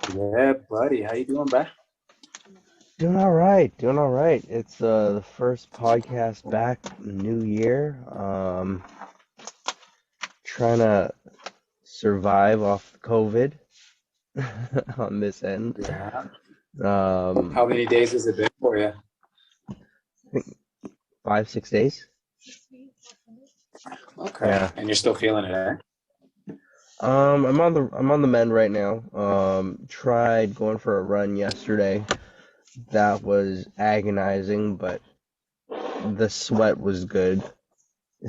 Yeah, buddy. How you doing, bro? Doing all right, doing all right. It's the first podcast back new year. Trying to survive off COVID on this end. Yeah. Um, How many days has it been for you? I think 5, 6 days. Okay. Yeah. And you're still feeling it, eh? I'm on the mend right now. Tried going for a run yesterday. That was agonizing, but the sweat was good,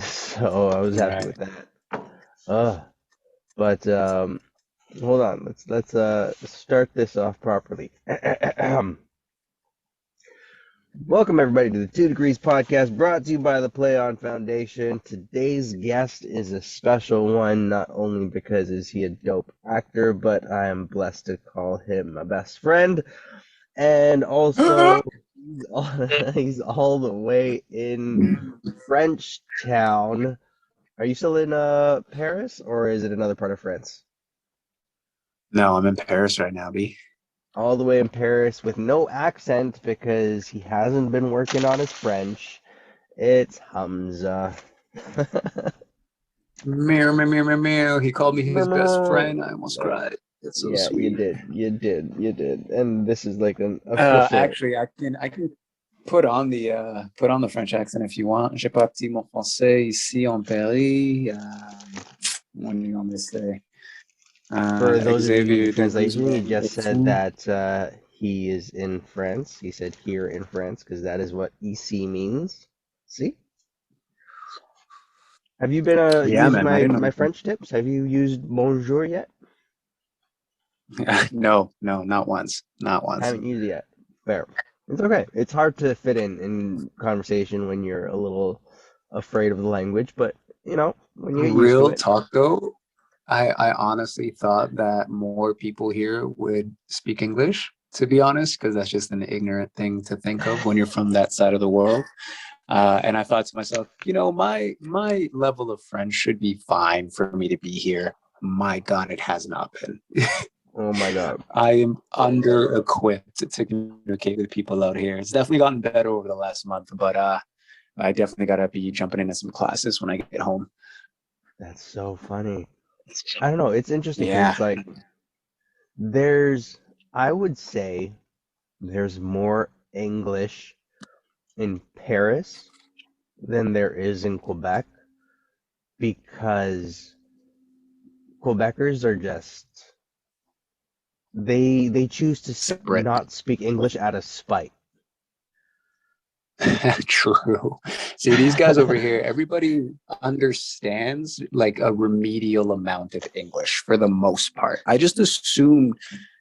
so I was happy Right. with that. Uh, but hold on, let's start this off properly. Welcome everybody to the 2 Degrees Podcast, brought to you by the Play On Foundation. Today's guest is a special one, not only because is he a dope actor, but I am blessed to call him my best friend, and also he's all the way in French Town. Are you still in Paris, or is it another part of France? No, I'm in Paris right now, B. All the way in Paris with no accent because he hasn't been working on his French. It's Hamza. Meow, meow, meow, meow, meow. He called me his best friend. I almost cried. It's so Yeah, you sweet. did. You did. And this is like an official. Actually, I can put on the French accent if you want. J'ai pas appris mon français ici en Paris. What do you want me to say? For those of you who need Xavier de translation, he Guzman just est said fou. that he is in France. He said here in France because that is what EC means. See? Have you been Yeah, used man. I my didn't know. French tips? Have you used bonjour yet? No, no, not once. Not once. Haven't used it yet. Fair. It's okay. It's hard to fit in conversation when you're a little afraid of the language, but when you get used to Real it, talk though, I honestly thought that more people here would speak English, to be honest, because that's just an ignorant thing to think of when you're from that side of the world. And I thought to myself, my level of French should be fine for me to be here. My God, it has not been. oh my God, I am under equipped to communicate with people out here. It's definitely gotten better over the last month, but I definitely gotta be jumping into some classes when I get home. that's so funny. I don't know. It's interesting because Yeah. it's like there's, I would say, there's more English in Paris than there is in Quebec because Quebecers are just they choose to Separate. not speak English out of spite. True. See, these guys over here, everybody understands like a remedial amount of English for the most part. I just assumed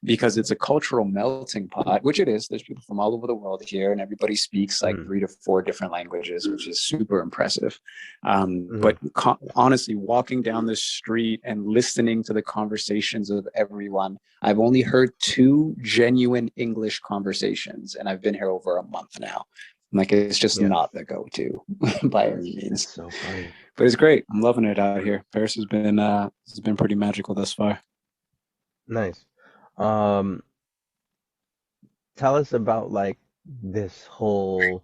because it's a cultural melting pot, which it is. There's people from all over the world here, and everybody speaks like Mm, 3 to 4 different languages, which is super impressive. mhm. But honestly, walking down the street and listening to the conversations of everyone, I've only heard two genuine English conversations, and I've been here over a month now. Like it's just Yeah, not the go-to by any that's means. so funny. But it's great. I'm loving it out here. Paris has been pretty magical thus far. Nice. Um, Tell us about like this whole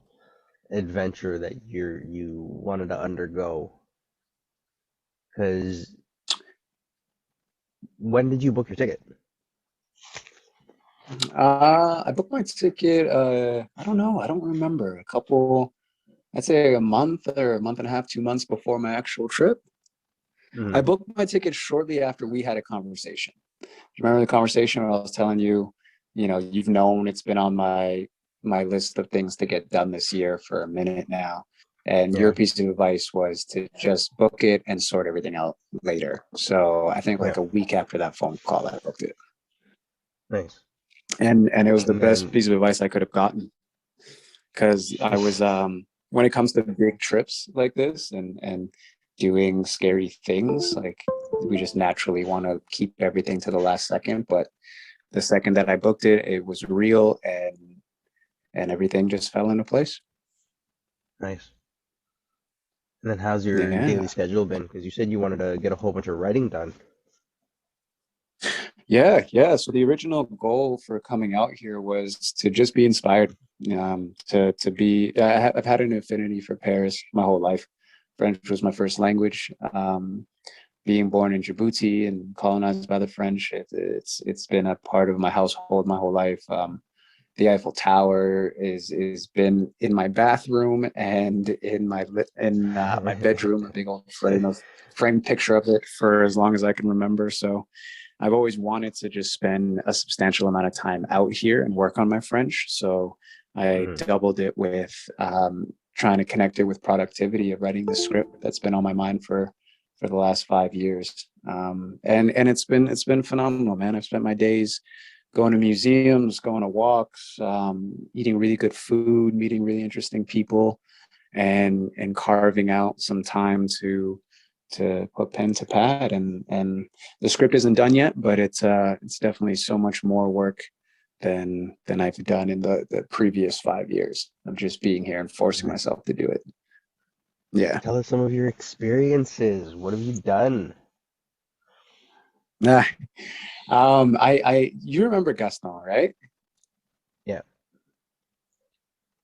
adventure that you wanted to undergo. Because when did you book your ticket? I booked my ticket. I don't know. I don't remember. I'd say a month or a month and a half, 2 months before my actual trip. I Mm, booked my ticket shortly after we had a conversation. Do you remember the conversation where I was telling you, you've known it's been on my list of things to get done this year for a minute now. And your yeah, piece of advice was to just book it and sort everything out later. So I think yeah, like a week after that phone call, I booked it. nice. And it was the And best then, piece of advice I could have gotten because I was when it comes to big trips like this and doing scary things, like we just naturally want to keep everything to the last second. But the second that I booked it, it was real and everything just fell into place. nice. And then how's your daily Yeah. schedule been? Because you said you wanted to get a whole bunch of writing done. Yeah. So the original goal for coming out here was to just be inspired. To be. I've had an affinity for Paris my whole life. French was my first language. Being born in Djibouti and colonized by the French, it's been a part of my household my whole life. The Eiffel Tower is been in my bathroom and my bedroom, a big old framed picture of it for as long as I can remember. So I've always wanted to just spend a substantial amount of time out here and work on my French. So I Mhm. doubled it with trying to connect it with productivity of writing the script that's been on my mind for the last 5 years. And it's been phenomenal, man. I've spent my days going to museums, going to walks, eating really good food, meeting really interesting people, and carving out some time to put pen to pad. And the script isn't done yet, but it's definitely so much more work than I've done in the previous 5 years of just being here and forcing Nice. myself to do it. Yeah. Tell us some of your experiences. What have you done? Nah. You remember Gaston, right? Yeah.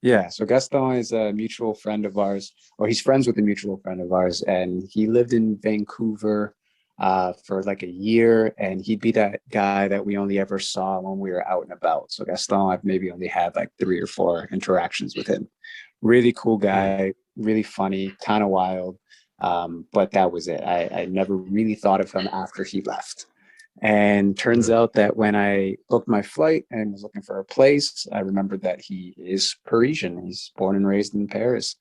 Yeah, so Gaston is a mutual friend of ours, or he's friends with a mutual friend of ours, and he lived in Vancouver for like a year, and he'd be that guy that we only ever saw when we were out and about. So Gaston, I've maybe only had like 3 or 4 interactions with him. Really cool Mm. guy, really funny, kind of wild, but that was it. I never really thought of him after he left. And turns Mhm. out that when I booked my flight and was looking for a place, I remembered that he is Parisian. He's born and raised in Paris.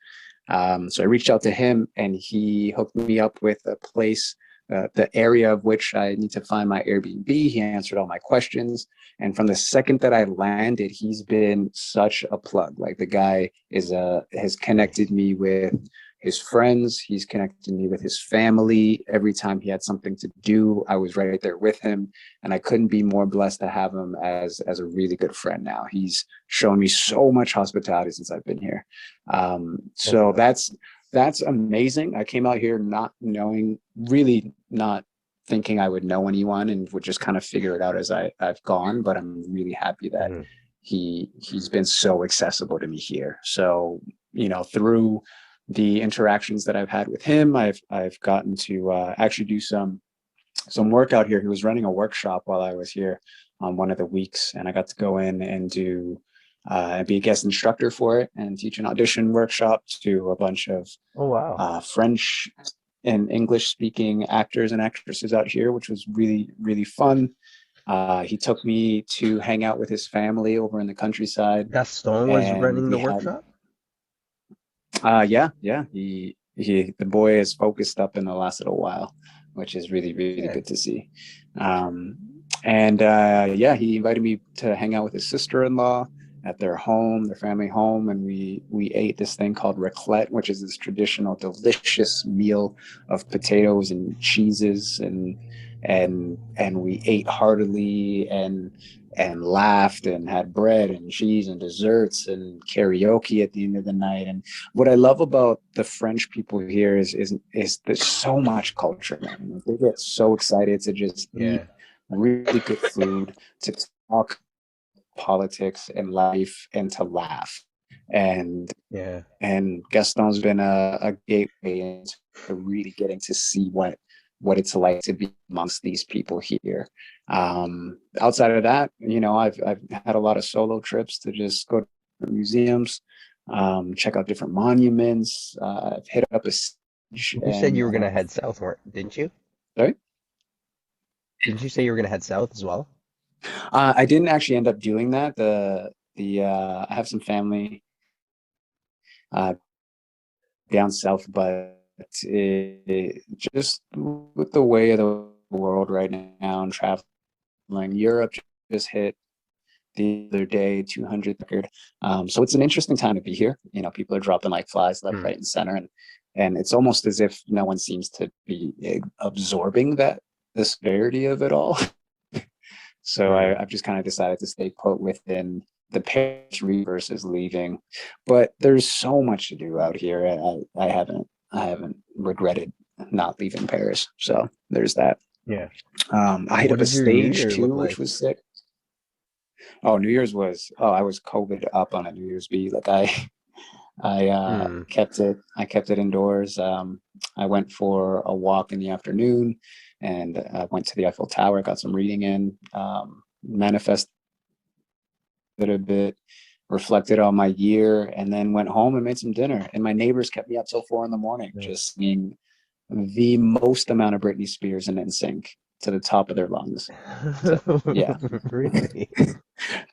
So I reached out to him and he hooked me up with a place, the area of which I need to find my Airbnb. He answered all my questions. And from the second that I landed, he's been such a plug. Like the guy has connected Nice. me with his friends. He's connected me with his family. Every time he had something to do, I was right there with him. And I couldn't be more blessed to have him as a really good friend now. He's shown me so much hospitality since I've been here. That's So awesome. that's amazing. I came out here not knowing, really not thinking I would know anyone and would just kind of figure it out as I've gone. But I'm really happy that Mhm. he's been so accessible to me here. So, through the interactions that I've had with him, I've gotten to actually do some work out here. He was running a workshop while I was here on one of the weeks, and I got to go in and do be a guest instructor for it and teach an audition workshop to a bunch of Oh wow. French and English speaking actors and actresses out here, which was really, really fun. He took me to hang out with his family over in the countryside, Gaston was and running we the had workshop? yeah. The boy is focused up in the last little while, which is really, really Yeah. good to see. Um, and yeah, he invited me to hang out with his sister-in-law at their home, their family home, and we ate this thing called raclette, which is this traditional, delicious meal of potatoes and cheeses, and we ate heartily and laughed and had bread and cheese and desserts and karaoke at the end of the night. And what I love about the French people here is there's so much culture, man. They get so excited to just eat Yeah. really good food, to talk politics and life, and to laugh. And Yeah. and Gaston's been a gateway into really getting to see what it's like to be amongst these people here. Outside of that, I've had a lot of solo trips to just go to museums, check out different monuments. I've hit up a siege You said you and were gonna head south, didn't you? sorry, Didn't you say you were gonna head south as well? I didn't actually end up doing that. The I have some family uh, down south, but just with the way of the world right now and traveling, Europe just hit the other day 200 record. So it's an interesting time to be here. People are dropping like flies left, Hmm. right, and center, and it's almost as if no one seems to be absorbing the severity of it all. So Hmm. I've just kind of decided to stay put within the Paris versus leaving. But there's so much to do out here. I haven't regretted not leaving Paris. So there's that. Yeah. I hit What up a did your New stage Year look too, which like? was sick. Oh, New Year's was, oh, I was COVID up on a New Year's Eve. Like Hmm. I kept it indoors. I went for a walk in the afternoon and I went to the Eiffel Tower, got some reading in, manifested a bit, reflected on my year, and then went home and made some dinner. And my neighbors kept me up till 4 in the morning, just singing the most amount of Britney Spears and NSYNC to the top of their lungs. So yeah, Really?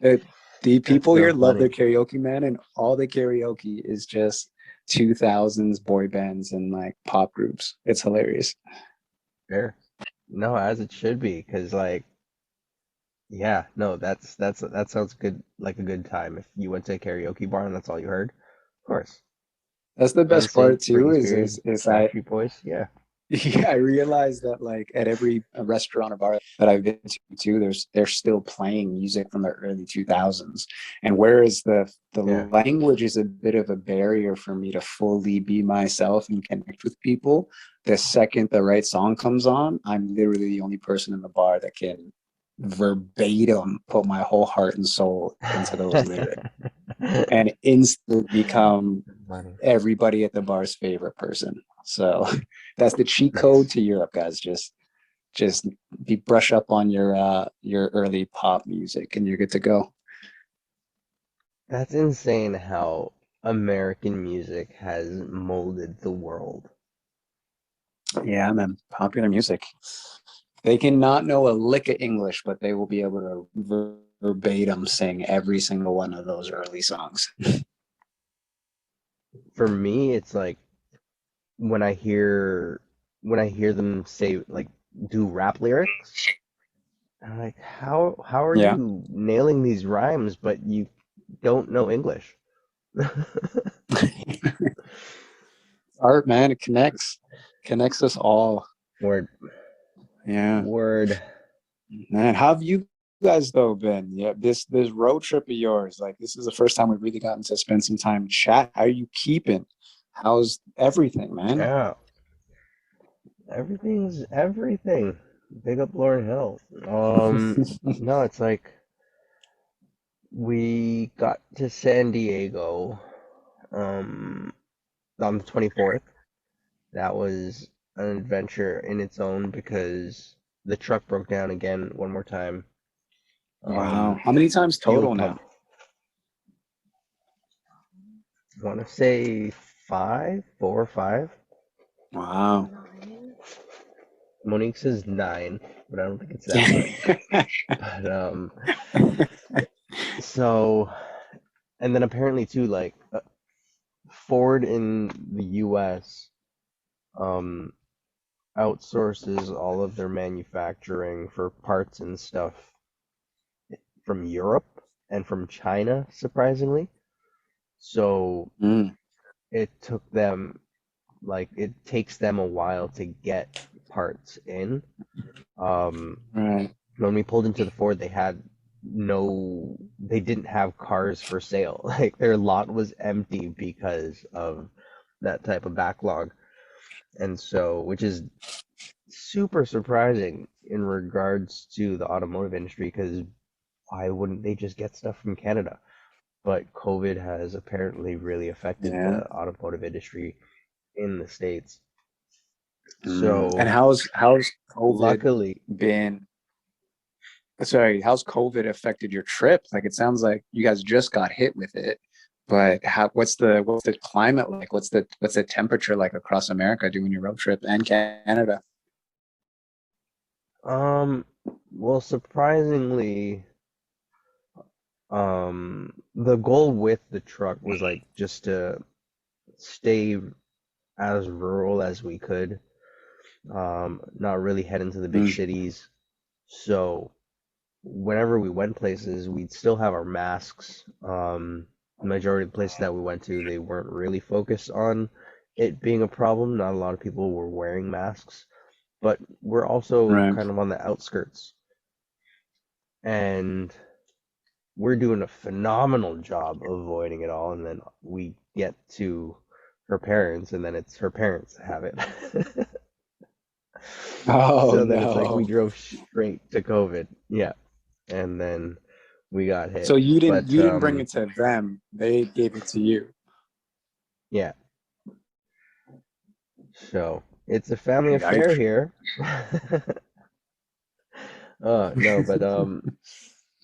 it, the That's people so here love their funny. karaoke, man, and all the karaoke is just 2000s boy bands and like pop groups. It's hilarious. Fair. No, as it should be, because like, yeah, no, that sounds good, like a good time. If you went to a karaoke bar and that's all you heard, of course. That's the best NSYNC, part too. Britney Spears, Is I Backstreet Boys. Yeah. yeah, I realized that like at every restaurant or bar that I've been to too, they're still playing music from the early 2000s. And whereas the Yeah. language is a bit of a barrier for me to fully be myself and connect with people, the second the right song comes on, I'm literally the only person in the bar that can verbatim put my whole heart and soul into those lyrics and instantly become Funny. everybody at the bar's favorite person. So that's the cheat code That's to Europe, guys. Just be brush up on your early pop music and you're good to go. that's insane how American music has molded the world. Yeah, man. Popular music. They can not know a lick of English, but they will be able to verbatim sing every single one of those early songs. For me, it's like when I hear when I hear them say like do rap lyrics, I'm like, how are Yeah. you nailing these rhymes, but you don't know English? Art, man, it connects us all. Word, Yeah. word. Man, how have you guys though been? Yeah, this road trip of yours, like this is the first time we've really gotten to spend some time chat. How are you keeping? How's everything, man? Yeah, everything's everything. Big up Lauren Hill. No, it's like we got to San Diego um on the 24th. That was an adventure in its own because the truck broke down again one more time. Wow. Um, How many times fuel total pump. now? I want to say five, 4 or 5. Wow. Monique says 9, but I don't think it's that much. But so and then apparently too, like Ford in the U.S. um outsources all of their manufacturing for parts and stuff from Europe and from China, surprisingly. So Mm, it took them like it takes them a while to get parts in. Um, right. when we pulled into the Ford, they didn't have cars for sale. Like their lot was empty because of that type of backlog. And so, which is super surprising in regards to the automotive industry, because why wouldn't they just get stuff from Canada? But COVID has apparently really affected Yeah. the automotive industry in the States. And So how's COVID luckily, been? Sorry, how's COVID affected your trip? Like it sounds like you guys just got hit with it, but what's the climate like? What's the temperature like across America doing your road trip and Canada? um, well, surprisingly, the goal with the truck was like just to stay as rural as we could, not really head into the big Mm, cities. So whenever we went places, we'd still have our masks. The majority of the places that we went to, they weren't really focused on it being a problem. Not a lot of people were wearing masks, but we're also right. kind of on the outskirts, and we're doing a phenomenal job of avoiding it all. And then we get to her parents, and then it's her parents that have it. Oh So then it's like we no. drove straight to COVID. Yeah. And then we got hit. So you didn't But you didn't bring it to them. They gave it to you. yeah. So it's a family affair Yikes. here. No, but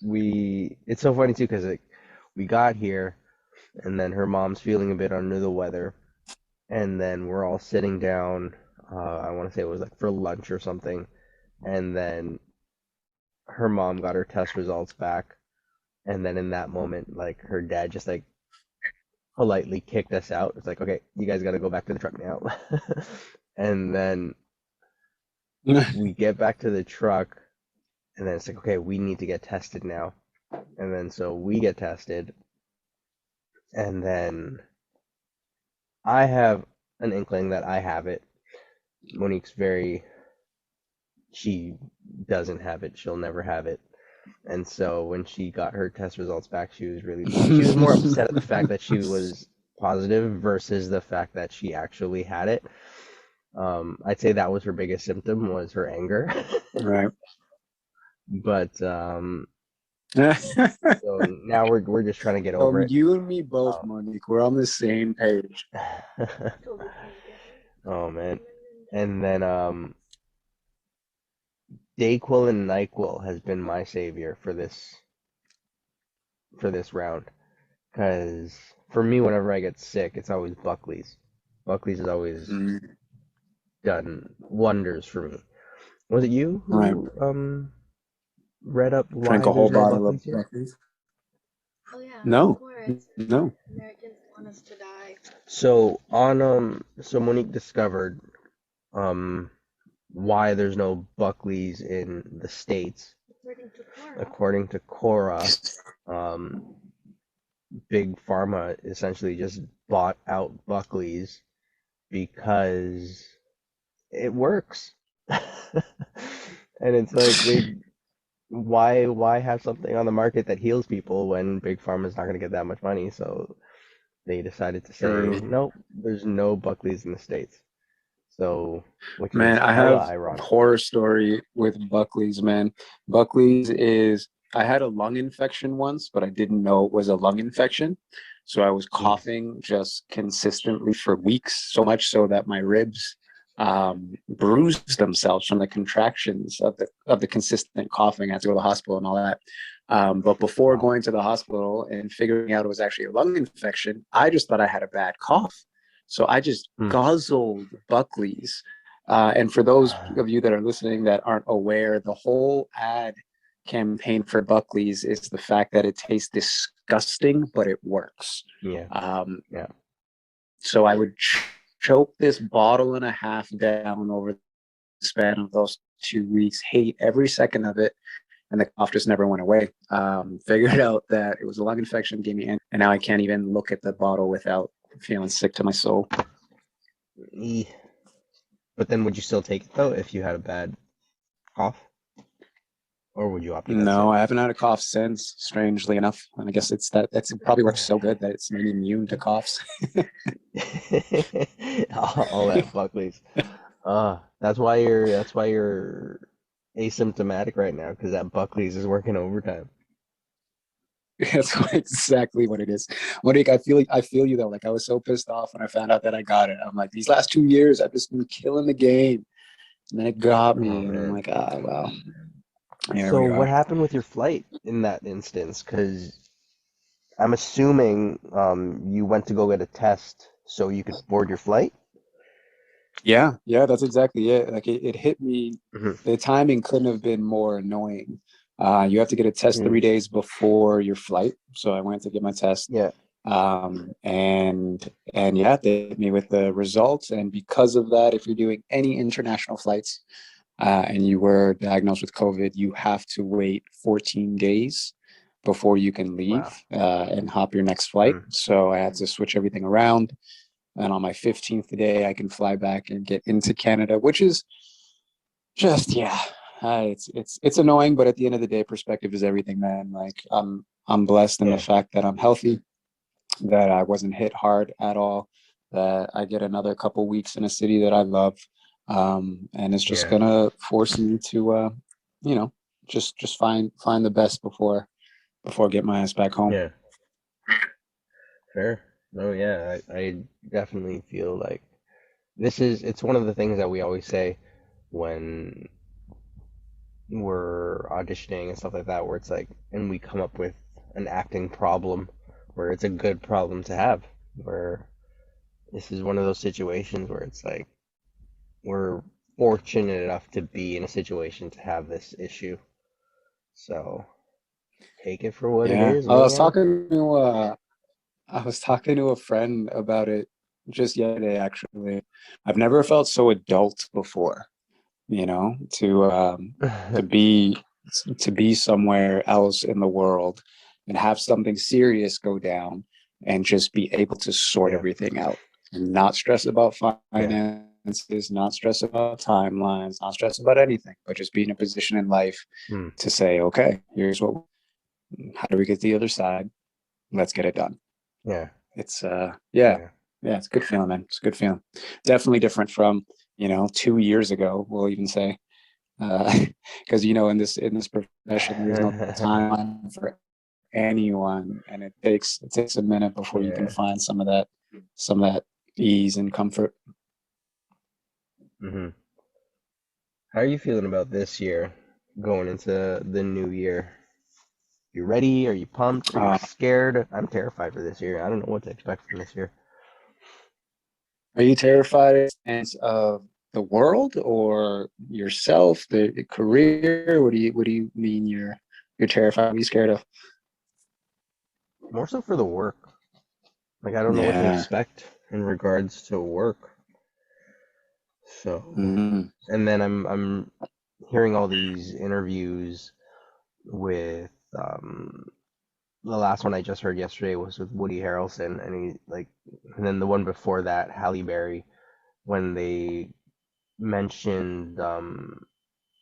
we it's so funny too because like we got here and then her mom's feeling a bit under the weather and then we're all sitting down. I want to say it was like for lunch or something, and then her mom got her test results back, and then in that moment, like her dad just like politely kicked us out. It's like, okay, you guys got to go back to the truck now. And then we get back to the truck, and then it's like, okay, we need to get tested now. And then so we get tested, and then I have an inkling that I have it. Monique's very, she doesn't have it. She'll never have it. And so when she got her test results back, she was more upset at the fact that she was positive versus the fact that she actually had it. I'd say that was her biggest symptom was her anger. Right. But so now we're just trying to get over it. You and me both, Monique. We're on the same page. Oh man. And then Dayquil and NyQuil has been my savior for this round. Because for me, whenever I get sick, it's always Buckley's. Buckley's has always Mm, done wonders for me. Was it you right. who read up Drank why a whole there's no bottle of Buckley's here? Buckley's. Oh yeah, No. before it says No. Americans want us to die. So Monique discovered um why there's no Buckley's in the States. According to Cora. According to Cora, um Big Pharma essentially just bought out Buckley's because it works. And it's like why have something on the market that heals people when Big Pharma's not going to get that much money? So they decided to say, True. nope, there's no Buckley's in the States. So, which Man, is I hella have ironic. horror story with Buckley's, man. Buckley's is I had a lung infection once, but I didn't know it was a lung infection. So I was Mm. coughing just consistently for weeks, so much so that my ribs bruised themselves from the contractions of the consistent coughing. I had to go to the hospital and all that. But before Wow. going to the hospital and figuring out it was actually a lung infection, I just thought I had a bad cough. So I just Mm. guzzled Buckley's. And for those of you that are listening that aren't aware, the whole ad campaign for Buckley's is the fact that it tastes disgusting, but it works. Yeah. Yeah. So I would choke this bottle and a half down over the span of those 2 weeks, hate every second of it, and the cough just never went away. Figured out that it was a lung infection, gave me, and now I can't even look at the bottle without feeling sick to my soul. But then would you still take it though if you had a bad cough? Or would you opt against No, it? I haven't had a cough since, strangely enough. And I guess it probably works so good that it's made me immune to coughs. All that Buckley's. That's why you're asymptomatic right now because that Buckley's is working overtime. That's exactly what it is. Monique, I feel you though. Like I was so pissed off when I found out that I got it. I'm like, these last 2 years I've just been killing the game. And then it got Oh me, and I'm man. like, ah, well, here So we what are. happened with your flight in that instance? Because I'm assuming you went to go get a test so you could board your flight. Yeah, that's exactly it. Like it hit me. Mm-hmm. The timing couldn't have been more annoying. You have to get a test Mm. 3 days before your flight. So I went to get my test. Yeah. And yeah, they hit me with the results. And because of that, if you're doing any international flights and you were diagnosed with COVID, you have to wait 14 days before you can leave Wow. and hop your next flight. Mm. So I had to switch everything around. And on my 15th day, I can fly back and get into Canada, which is just it's annoying, but at the end of the day, perspective is everything, man. Like I'm blessed in the Yeah. fact that I'm healthy, that I wasn't hit hard at all, that I get another couple weeks in a city that I love. And it's just Yeah. gonna force me to, just find the best before I get my ass back home. Yeah. Fair. No, yeah, I definitely feel like it's one of the things that we always say when we're auditioning and stuff like that, where it's like, and we come up with an acting problem where it's a good problem to have, where this is one of those situations where it's like, we're fortunate enough to be in a situation to have this issue. So take it for what it Yeah, is, man. I was talking to a friend about it just yesterday, actually. I've never felt so adult before, to to be to be somewhere else in the world and have something serious go down and just be able to sort Yeah, everything out and not stress about yeah. finances, not stress about timelines, not stress about anything, but just be in a position in life Hmm. to say, okay, how do we get to the other side? Let's get it done. Yeah, It's yeah, yeah. yeah, it's a good feeling, man. It's a good feeling. Definitely different from, 2 years ago, we'll even say. Because in this profession, there's no time for anyone, and it takes a minute before you can Yeah. find some of that ease and comfort. Hmm. How are you feeling about this year going into the new year? You ready? Are you pumped? Are you Uh, scared? I'm terrified for this year. I don't know what to expect from this year. are you terrified of the world or yourself, the career? What do you mean you're terrified? What are you scared of? More so for the work. Like I don't know what to Yeah. expect in regards to work. So, Mhm. and then I'm hearing all these interviews with the last one I just heard yesterday was with Woody Harrelson, and and then the one before that, Halle Berry, when they mentioned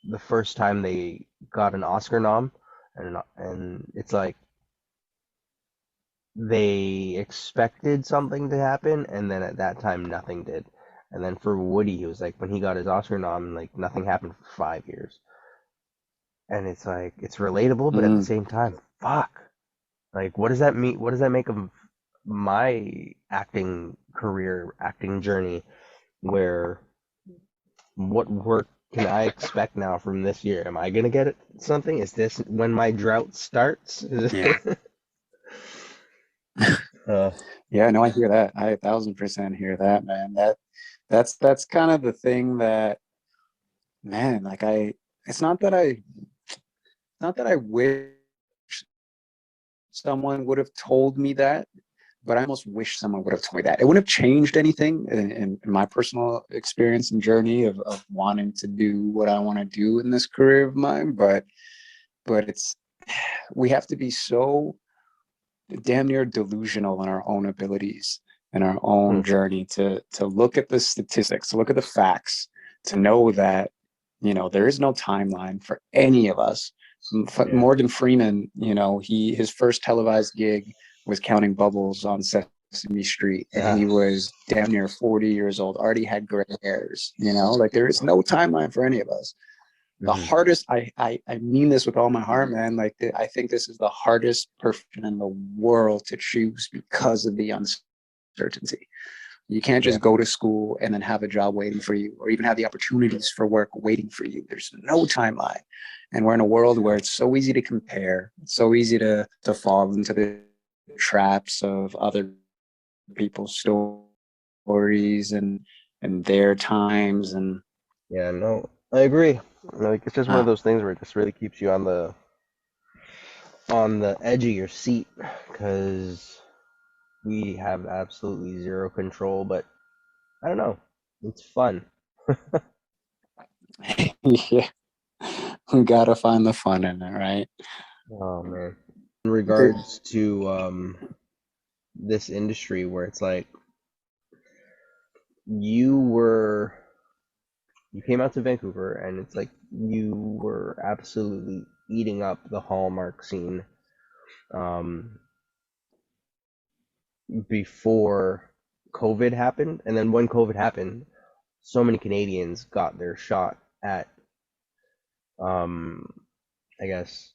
the first time they got an Oscar nom, and it's like they expected something to happen, and then at that time nothing did. And then for Woody, he was like when he got his Oscar nom, like nothing happened for 5 years, and it's like it's relatable, but at the Mm. same time, fuck. Like, what does that mean? What does that make of my acting career, acting journey? Where what work can I expect now from this year? Am I gonna get something? Is this when my drought starts? Yeah. uh, Yeah, no, I hear that. I 1,000% hear that, man. That's kind of the thing that, man, like it's not that I wish someone would have told me that, but I almost wish someone would have told me that. It wouldn't have changed anything in my personal experience and journey of wanting to do what I want to do in this career of mine, but we have to be so damn near delusional in our own abilities and our hmm, own journey to look at the statistics, to look at the facts, to know that there is no timeline for any of us. yeah. Morgan Freeman, his first televised gig was counting bubbles on Sesame Street, and Uh, he was damn near 40 years old, already had gray hairs. Like there is no timeline for any of us. The hmm, hardest, I mean this with all my heart, man. Like I think this is the hardest profession in the world to choose because of the uncertainty. You can't yeah. just go to school and then have a job waiting for you, or even have the opportunities for work waiting for you. There's no timeline, and we're in a world where it's so easy to compare. It's so easy to fall into the traps of other people's stories and their times and Yeah, no, I agree. Like it's just one of uh, those things where it just really keeps you on the edge of your seat because we have absolutely zero control. But I don't know, it's fun. yeah, we gotta find the fun in it, right? Oh man. In The- regards to this industry where it's like you were you came out to Vancouver and it's like you were absolutely eating up the Hallmark scene um before COVID happened, and then when COVID happened, so many Canadians got their shot at, I guess,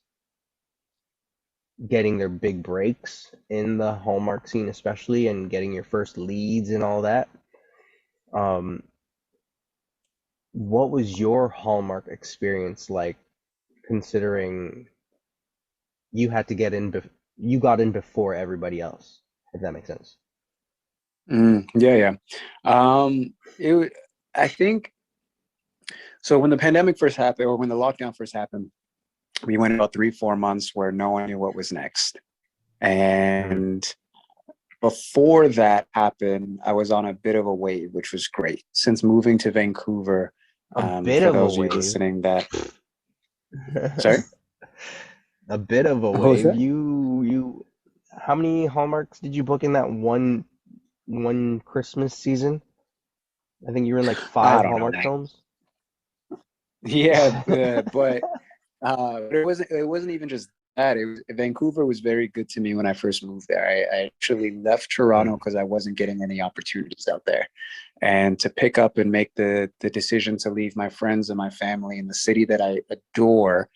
getting their big breaks in the Hallmark scene, especially, and getting your first leads and all that. Um, what was your Hallmark experience like, considering you had to get in, you got in before everybody else, if that makes sense? Yeah, yeah. I think so. When the pandemic first happened, or when the lockdown first happened, we went about 3, 4 months where no one knew what was next. Mm. And before that happened, I was on a bit of a wave, which was great. Since moving to Vancouver, A bit for of a those of you wave. listening, sorry, A bit of a what was wave. that? You how many Hallmarks did you book in that one Christmas season? I think you were in like I five don't know, Hallmark man. films. Yeah, but it wasn't even just that. Vancouver was very good to me when I first moved there. I actually left Toronto Mm. because I wasn't getting any opportunities out there, and to pick up and make the decision to leave my friends and my family in the city that I adore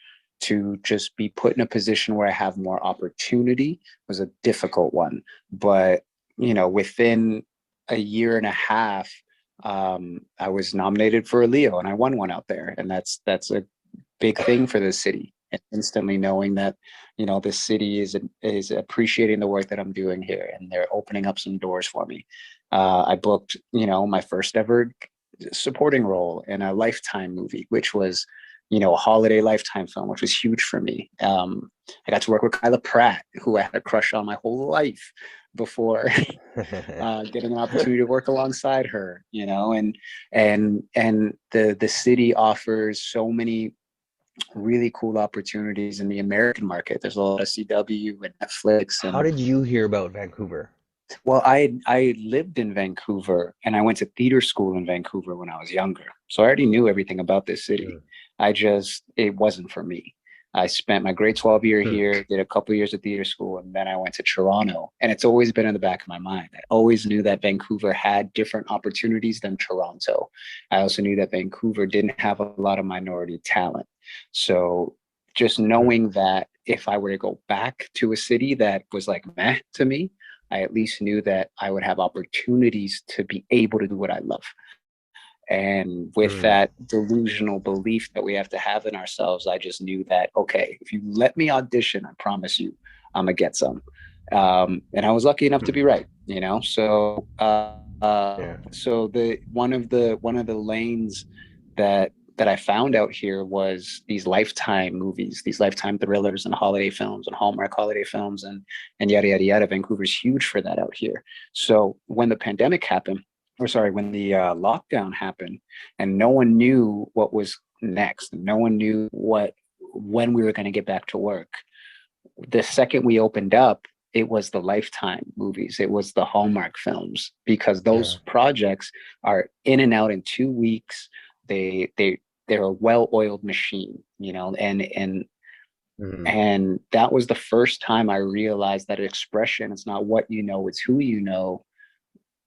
to just be put in a position where I have more opportunity was a difficult one. But within a year and a half, I was nominated for a Leo and I won one out there, and that's a big thing for this city. And instantly knowing that, this city is appreciating the work that I'm doing here, and they're opening up some doors for me. I booked, my first ever supporting role in a Lifetime movie, which was, a holiday Lifetime film, which was huge for me. I got to work with Kyla Pratt, who I had a crush on my whole life before getting an opportunity to work alongside her, and the city offers so many really cool opportunities in the American market. There's a lot of CW and Netflix. How And did you hear about Vancouver? well, I lived in Vancouver and I went to theater school in Vancouver when I was younger. So I already knew everything about this city. Mm. It wasn't for me. I spent my grade 12 year Hmm. here, did a couple years of theater school, and then I went to Toronto. And it's always been in the back of my mind. I always knew that Vancouver had different opportunities than Toronto. I also knew that Vancouver didn't have a lot of minority talent. So just Mm. knowing that if I were to go back to a city that was like meh to me, I at least knew that I would have opportunities to be able to do what I love. And with Mm. that delusional belief that we have to have in ourselves, I just knew that, okay, if you let me audition, I promise you, I'm gonna get some. And I was lucky enough to Mm. be right, So, Yeah. so the one of the lanes that I found out here was these Lifetime movies, these Lifetime thrillers and holiday films and Hallmark holiday films and yada yada yada. Vancouver's huge for that out here. So when the pandemic happened, or sorry, when the lockdown happened, and no one knew what was next, no one knew when we were going to get back to work. The second we opened up, it was the Lifetime movies, it was the Hallmark films, because Yeah. those projects are in and out in 2 weeks. They're a well-oiled machine, Mm. and that was the first time I realized that expression, it's not what you know, it's who you know,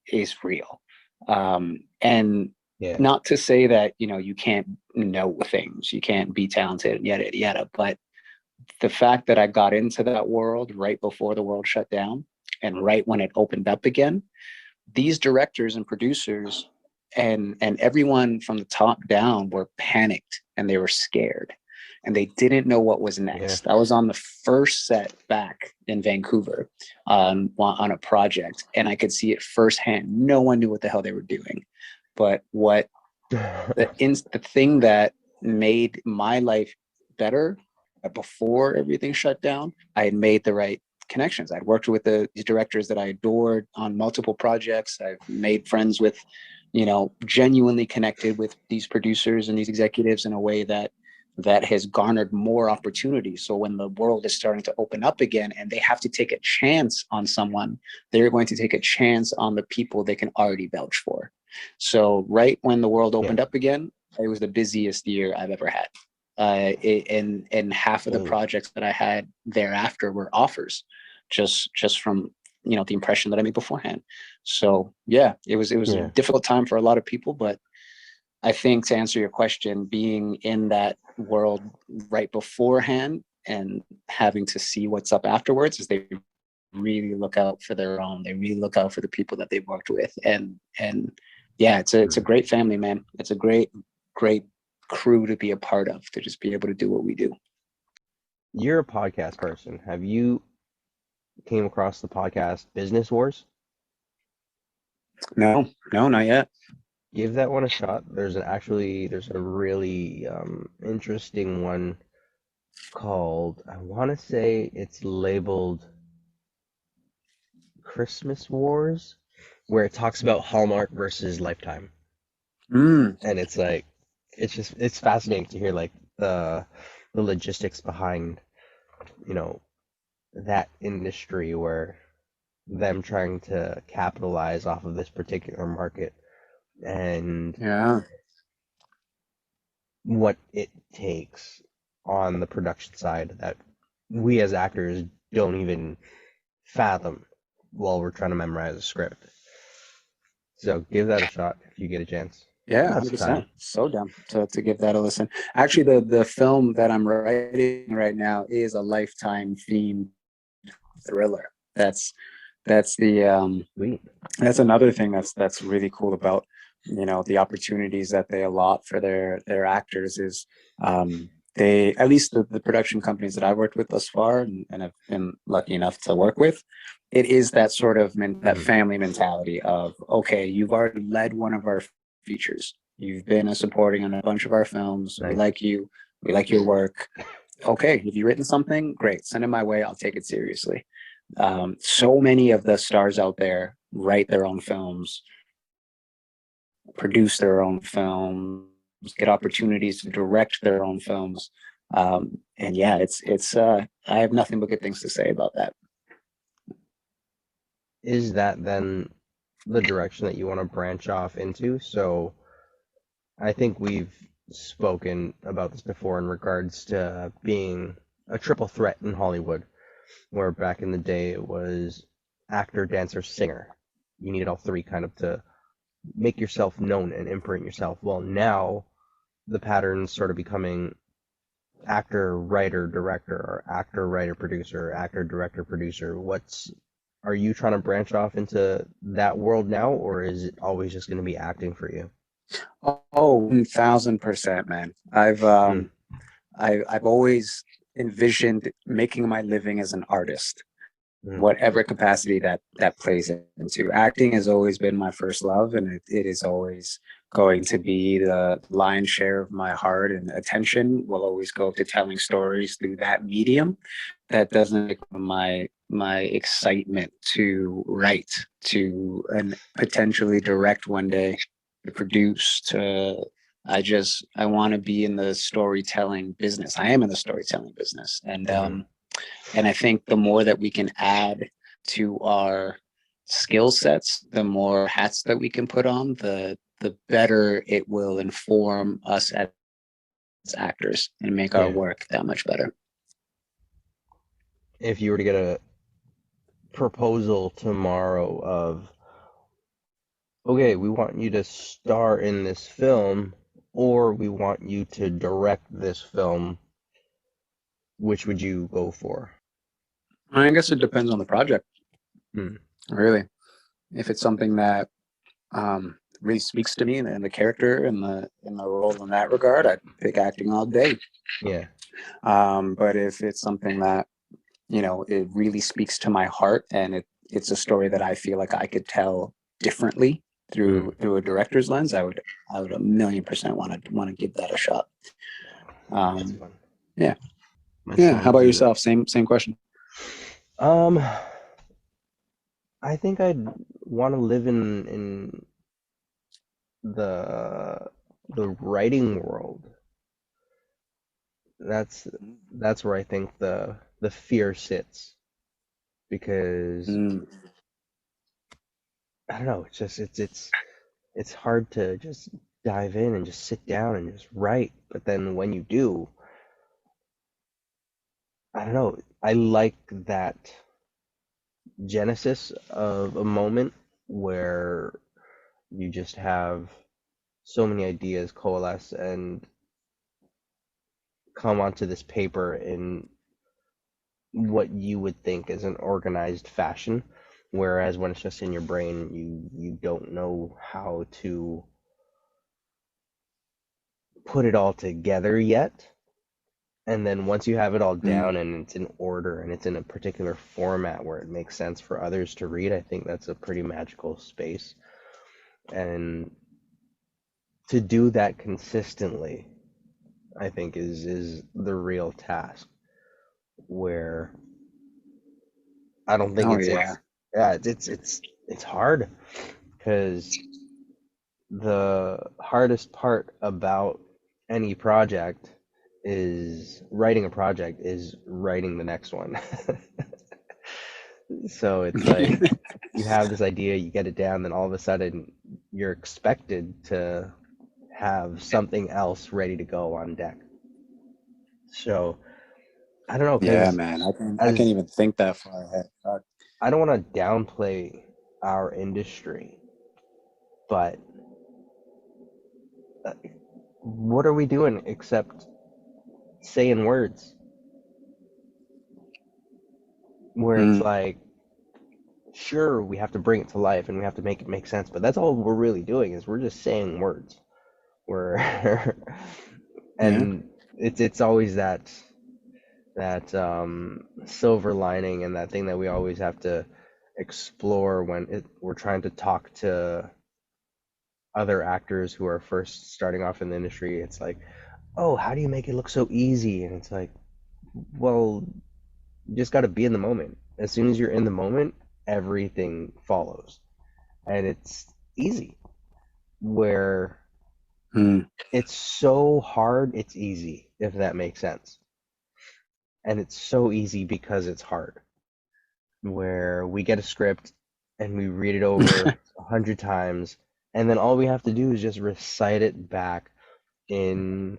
is real. And Yeah. not to say that, you can't know things, you can't be talented, yada, yada, yada. But the fact that I got into that world right before the world shut down and right when it opened up again, these directors and producers and everyone from the top down were panicked and they were scared and they didn't know what was Yeah. next. I was on the first set back in Vancouver on a project, and I could see it firsthand. No one knew what the hell they were doing. But what the thing that made my life better, before everything shut down, I had made the right connections. I'd worked with these directors that I adored on multiple projects. I've made friends with, genuinely connected with these producers and these executives in a way that has garnered more opportunities. So when the world is starting to open up again and they have to take a chance on someone, they're going to take a chance on the people they can already vouch for. So right when the world Yeah. opened up again, it was the busiest year I've ever had. And half of the Oh. projects that I had thereafter were offers, just from the impression that I made beforehand. So yeah, it was a Yeah. difficult time for a lot of people, but I think to answer your question, being in that world right beforehand and having to see what's up afterwards is they really look out for their own. They really look out for the people that they've worked with. And yeah, it's a great family, man. It's a great crew to be a part of, to just be able to do what we do. You're a podcast person. Have you came across the podcast Business Wars? No, not yet. Give that one a shot. There's a really interesting one called, I want to say it's labeled Christmas Wars, where it talks about Hallmark versus Lifetime. Mm, And it's like it's fascinating to hear like the logistics behind, you know, that industry, where them trying to capitalize off of this particular market and yeah. what it takes on the production side that we as actors don't even fathom while we're trying to memorize a script. So give that a shot if you get a chance. Yeah, That's time. 100%. So down to give that a listen. Actually, the film that I'm writing right now is a Lifetime themed thriller. That's the Sweet. that's another thing that's really cool about, the opportunities that they allot for their actors is, they, at least the production companies that I've worked with thus far, and I've been lucky enough to work with, it is that sort of that Mhm. family mentality of, okay, you've already led one of our features, you've been a supporting on a bunch of our films, we Nice. like you, we like your work. Okay, have you written something? Great, send it my way, I'll take it seriously. So many of the stars out there write their own films, produce their own films, get opportunities to direct their own films. And yeah, I have nothing but good things to say about that. Is that then the direction that you want to branch off into? So I think we've spoken about this before in regards to being a triple threat in Hollywood, where back in the day it was actor, dancer, singer. You needed all three kind of to make yourself known and imprint yourself. Well, now the pattern's sort of becoming actor, writer, director, or actor, writer, producer, actor, director, producer. Are you trying to branch off into that world now, or is it always just going to be acting for you? Oh, 1000%, man. Hmm. I've always envisioned making my living as an artist, Hmm. whatever capacity that plays into. Acting has always been my first love, and it is always going to be the lion's share of my heart, and attention will always go to telling stories through that medium. That doesn't take my excitement to write, to and potentially direct one day, to produce, to I want to be in the storytelling business. I am in the storytelling business, Hmm. and I think the more that we can add to our skill sets, the more hats that we can put on, the better it will inform us as actors and make our Yeah. work that much better. If you were to get a proposal tomorrow of, okay, we want you to star in this film, or we want you to direct this film, which would you go for? I guess it depends on the project, Hmm. really. If it's something that really speaks to me and the character and the role in that regard, I'd pick acting all day. Yeah. But if it's something that, it really speaks to my heart, and it's a story that I feel like I could tell differently Hmm. through a director's lens, I would 1,000,000% want to give that a shot. That's Um, fun. yeah, My yeah. How about son's yourself? Same question. um I think I'd want to live in the the writing world. That's that's where I think the fear sits, because Mm, I don't know, it's hard to just dive in and just sit down and just write, but then when you do, I don't know, I like that genesis of a moment where you just have so many ideas coalesce and come onto this paper in what you would think is an organized fashion, whereas when it's just in your brain, you don't know how to put it all together yet. And then once you have it all Mm. down and it's in order and it's in a particular format where it makes sense for others to read, I think that's a pretty magical space. And to do that consistently, I think is the real task. Where I don't think Oh it's yeah. yeah, it's hard because the hardest part about any project is writing a project is writing the next one. So it's like you have this idea, you get it down, then all of a sudden you're expected to have something else ready to go on deck. So I don't know, Yeah, because man. I can't as even think that far ahead. Fuck. I don't want to downplay our industry, but uh, what are we doing except saying words? Where it's Mm. like, sure, we have to bring it to life and we have to make it make sense, but that's all we're really doing is we're just saying words. We're Yeah. and it's always that silver lining and that thing that we always have to explore when we're trying to talk to other actors who are first starting off in the industry. It's like, oh, how do you make it look so easy? And it's like, well, you just got to be in the moment. As soon as you're in the moment, everything follows, and it's easy. Where Mm. it's so hard, it's easy, if that makes sense. And it's so easy because it's hard. Where we get a script and we read it over 100 times, and then all we have to do is just recite it back in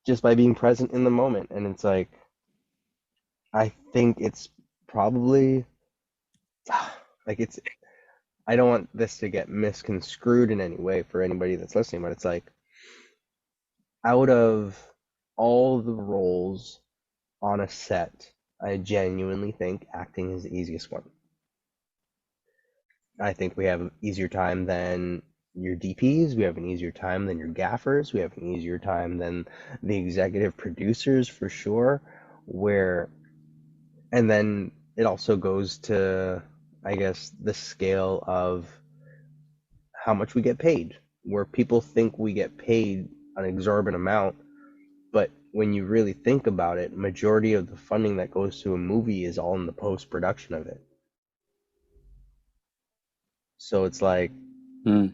just by being present in the moment. And it's like, I think it's probably like it's I don't want this to get misconstrued in any way for anybody that's listening, but it's like out of all the roles on a set, I genuinely think acting is the easiest one. I think we have an easier time than your DPs, we have an easier time than your gaffers, we have an easier time than the executive producers for sure. Where and then it also goes to, I guess, the scale of how much we get paid, where people think we get paid an exorbitant amount, but when you really think about it, majority of the funding that goes to a movie is all in the post production of it. So it's like, Mm.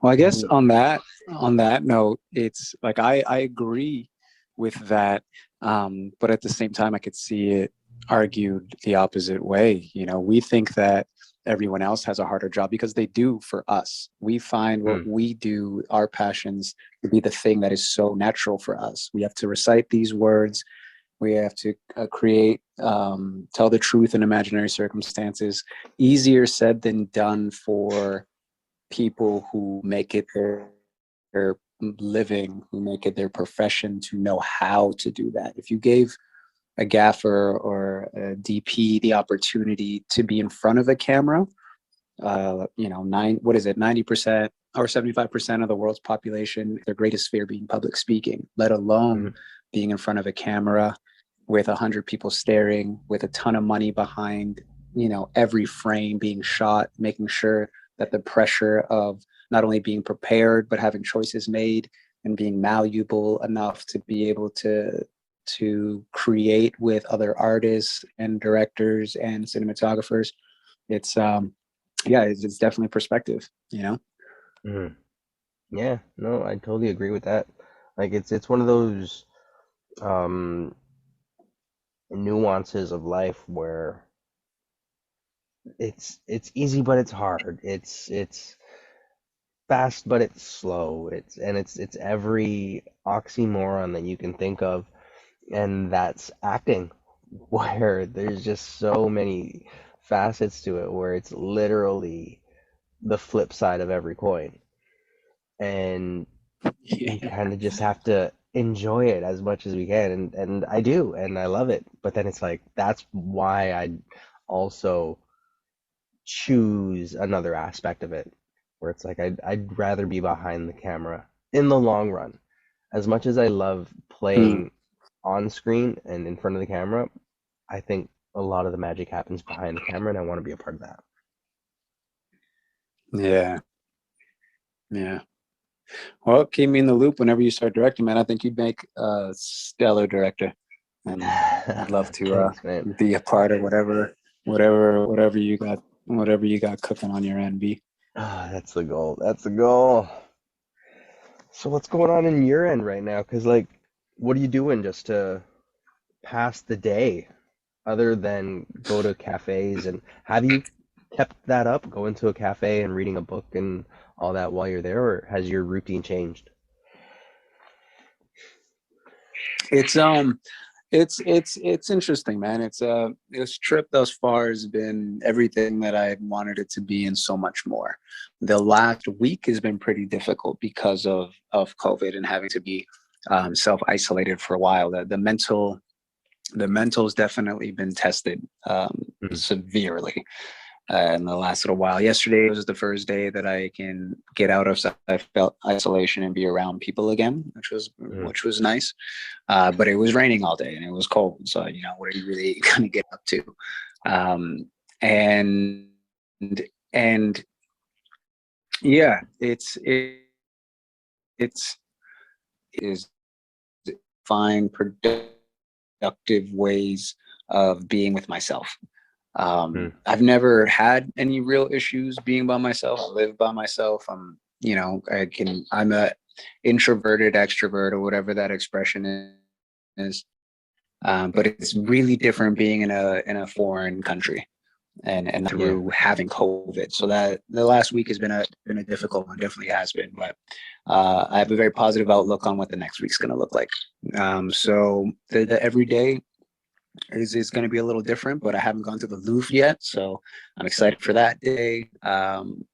Well, I guess we, on that note, it's like I agree with that, but at the same time, I could see it argued the opposite way. We think that everyone else has a harder job because they do for us. We find what mm, we do, our passions, to be the thing that is so natural for us. We have to recite these words. We have to create, tell the truth in imaginary circumstances. Easier said than done for people who make it their living, who make it their profession to know how to do that. If you gave a gaffer or a DP the opportunity to be in front of a camera, what is it, 90% or 75% of the world's population, their greatest fear being public speaking, let alone mm, being in front of a camera with 100 people staring, with a ton of money behind, every frame being shot, making sure that the pressure of not only being prepared but having choices made and being malleable enough to be able to create with other artists and directors and cinematographers. It's yeah, it's definitely perspective. mm. Yeah, no, I totally agree with that. Like it's one of those um nuances of life where it's easy but it's hard. It's fast but it's slow. It's every oxymoron that you can think of, and that's acting, where there's just so many facets to it where it's literally the flip side of every coin. and we Yeah. kind of just have to enjoy it as much as we can, and I do, and I love it. But then it's like that's why I also choose another aspect of it, where it's like I'd rather be behind the camera in the long run. As much as I love Mm, playing on screen and in front of the camera, I think a lot of the magic happens behind the camera, and I want to be a part of that. yeah. Yeah. Well, keep me in the loop whenever you start directing, man. I think you'd make a stellar director, and I'd love to Thanks, man. be a part of whatever you got cooking on your end, B. Ah, that's the goal. That's the goal. So what's going on in your end right now? Because like, what are you doing just to pass the day, other than go to cafes? And have you kept that up, going to a cafe and reading a book and all that while you're there, or has your routine changed? It's it's interesting, man. This trip thus far has been everything that I wanted it to be and so much more. The last week has been pretty difficult because of COVID and having to be self-isolated for a while. The mental's definitely been tested Mm. severely in the last little while. Yesterday was the first day that I can get out of I felt isolation and be around people again, Mm. which was nice. But it was raining all day and it was cold, so what are you really going to get up to? Um, and and yeah, it's is find productive ways of being with myself. Mm. I've never had any real issues being by myself. I live by myself. I'm a introverted extrovert or whatever that expression is. But it's really different being in a foreign country and Yeah. through having COVID. So that the last week has been a difficult one, definitely has been. But I have a very positive outlook on what the next week's going to look like. So the everyday is going to be a little different, but I haven't gone to the Louvre yet, so I'm excited for that day. I'm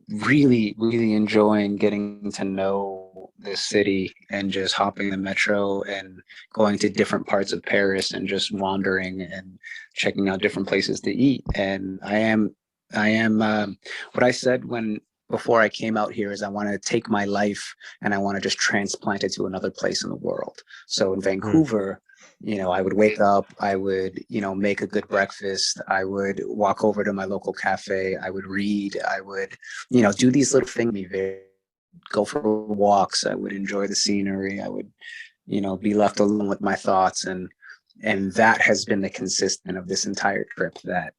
really enjoying getting to know this city and just hopping the metro and going to different parts of Paris and just wandering and checking out different places to eat. And I am what I said when before I came out here is I want to take my life and I want to just transplant it to another place in the world. So in Mm. Vancouver, I would wake up, I would, make a good breakfast, I would walk over to my local cafe, I would read, I would, do these little things, go for walks, I would enjoy the scenery, I would, be left alone with my thoughts. And that has been the consistent of this entire trip that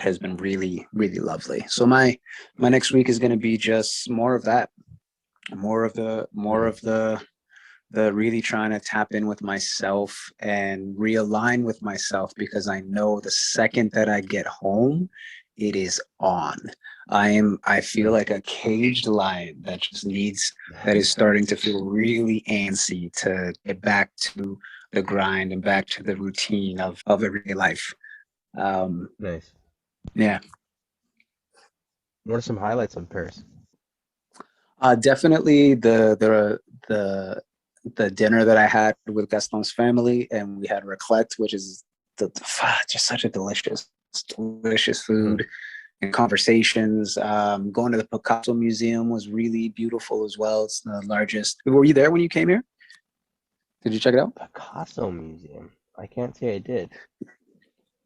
has been really lovely. So my next week is going to be just more of that, more of Nice. the really trying to tap in with myself and realign with myself, because I know the second that I get home, it is on. I feel Nice. like a caged lion that is starting to feel really antsy to get back to the grind and back to the routine of everyday life. Um, Nice. yeah, What are some highlights of Paris? definitely the dinner that I had with Gaston's family, and we had raclette, which is just such a delicious Mm. food, and conversations. Going to the Picasso Museum was really beautiful as well. It's the largest. Were you there when you came here? Did you check it out? Picasso Museum. I can't say I did.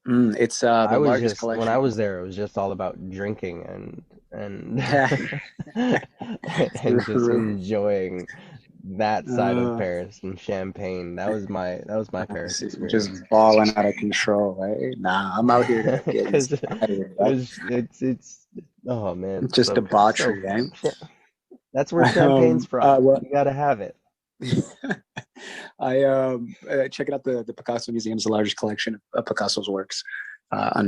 It's I the was largest just when I collection. was there, it was just all about drinking and Yeah, and just true. enjoying that side of Uh, Paris and champagne. That was my Paris just experience. balling out of control, right? Nah, I'm out here to get Because inspired. it's oh man, Just so debauchery, right? that's where champagne's from. Well, You gotta have it. I checking out the Picasso Museum's the largest collection of Picasso's works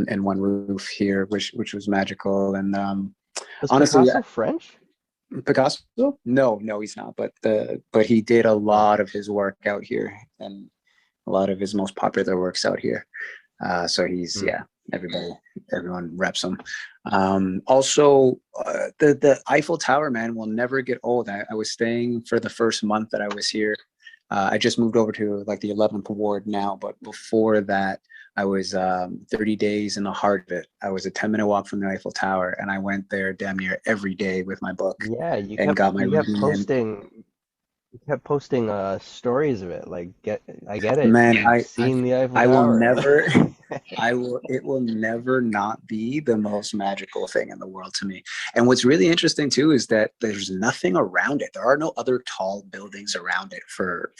in one roof here, which was magical. And Was honestly, Picasso French? Picasso? No, he's not. But he did a Oh, lot of his work out here, and a lot of his most popular works out here. So he's hmm. yeah. everyone reps them. Also, the Eiffel Tower, man, will never get old. I was staying for the first month that I was here. I just moved over to like the 11th ward now, but before that, I was 30 days in the heart of it. I was a 10-minute walk from the Eiffel Tower, and I went there damn near every day with my book Yeah, and got my you kept reading in. posting stories of it. Like, I get it. Man, You've seen the Eiffel I will Tower. never, it will never not be the most magical thing in the world to me. And what's really interesting too is that there's nothing around it. There are no other tall buildings around it for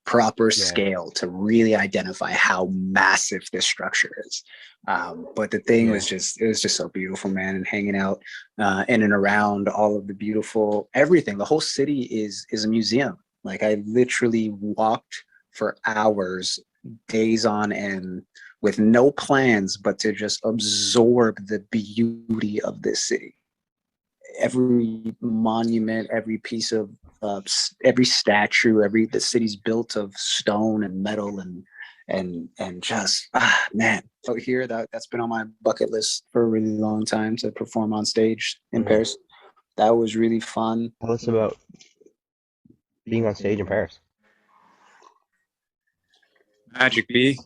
proper Yeah. scale to really identify how massive this structure is. But the thing Yeah. was it was just so beautiful, man, and hanging out in and around all of the beautiful everything. The whole city is a museum. Like I literally walked for hours, days on end, with no plans but to just absorb the beauty of this city. Every monument, every piece of every statue, the city's built of stone and metal and just man. Out here, that's been on my bucket list for a really long time to perform on stage in Paris. That was really fun. Tell us about being on stage in Paris. Magic B.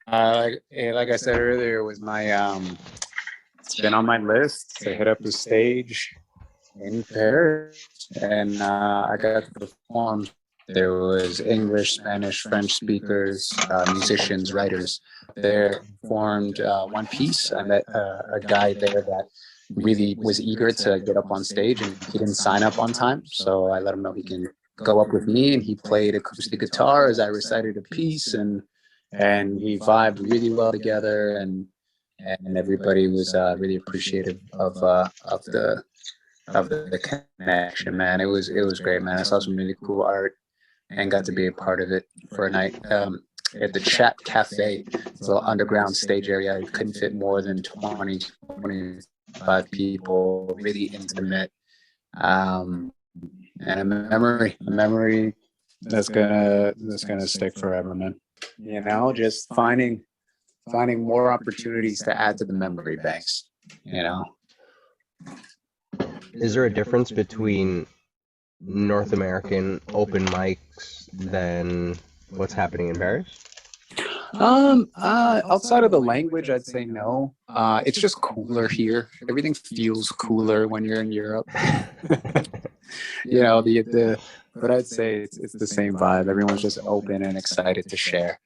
Like I said earlier, it was my it's been on my list to hit up the stage in Paris, and I got to perform. There was English, Spanish, French speakers, musicians, writers. There formed one piece. I met a guy there that really was eager to get up on stage, and he didn't sign up on time, so I let him know he can go up with me, and he played acoustic guitar as I recited a piece, and he vibed really well together, and everybody was really appreciative of the connection, man. It was great, man. I saw some really cool art and got to be a part of it for a night. At the Chat Cafe, it's an underground stage area. It couldn't fit more than 25 people, really intimate. And a memory that's gonna stick forever, man. You know, just finding more opportunities to add to the memory banks, you know. Is there a difference between North American open mics than what's happening in Paris? Outside of the language, I'd say no. It's just cooler here. Everything feels cooler when you're in Europe. You know, but I'd say it's the same vibe. Everyone's just open and excited to share,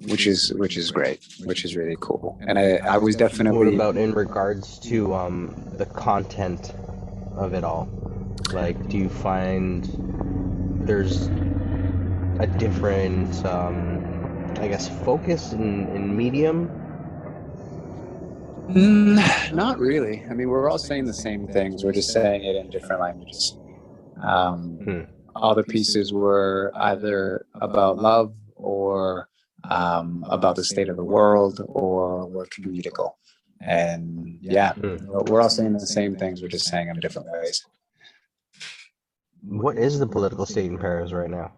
which is great, which is really cool. And I was What definitely. about in regards to the content of it all? Like, do you find there's a different, I guess, focus in medium? Not really. I mean, we're all saying the same things. We're just saying it in different languages. All the pieces were either about love or about the state of the world or were comedical. And yeah, we're all saying the same things. We're just saying them different ways. What is the political state in Paris right now?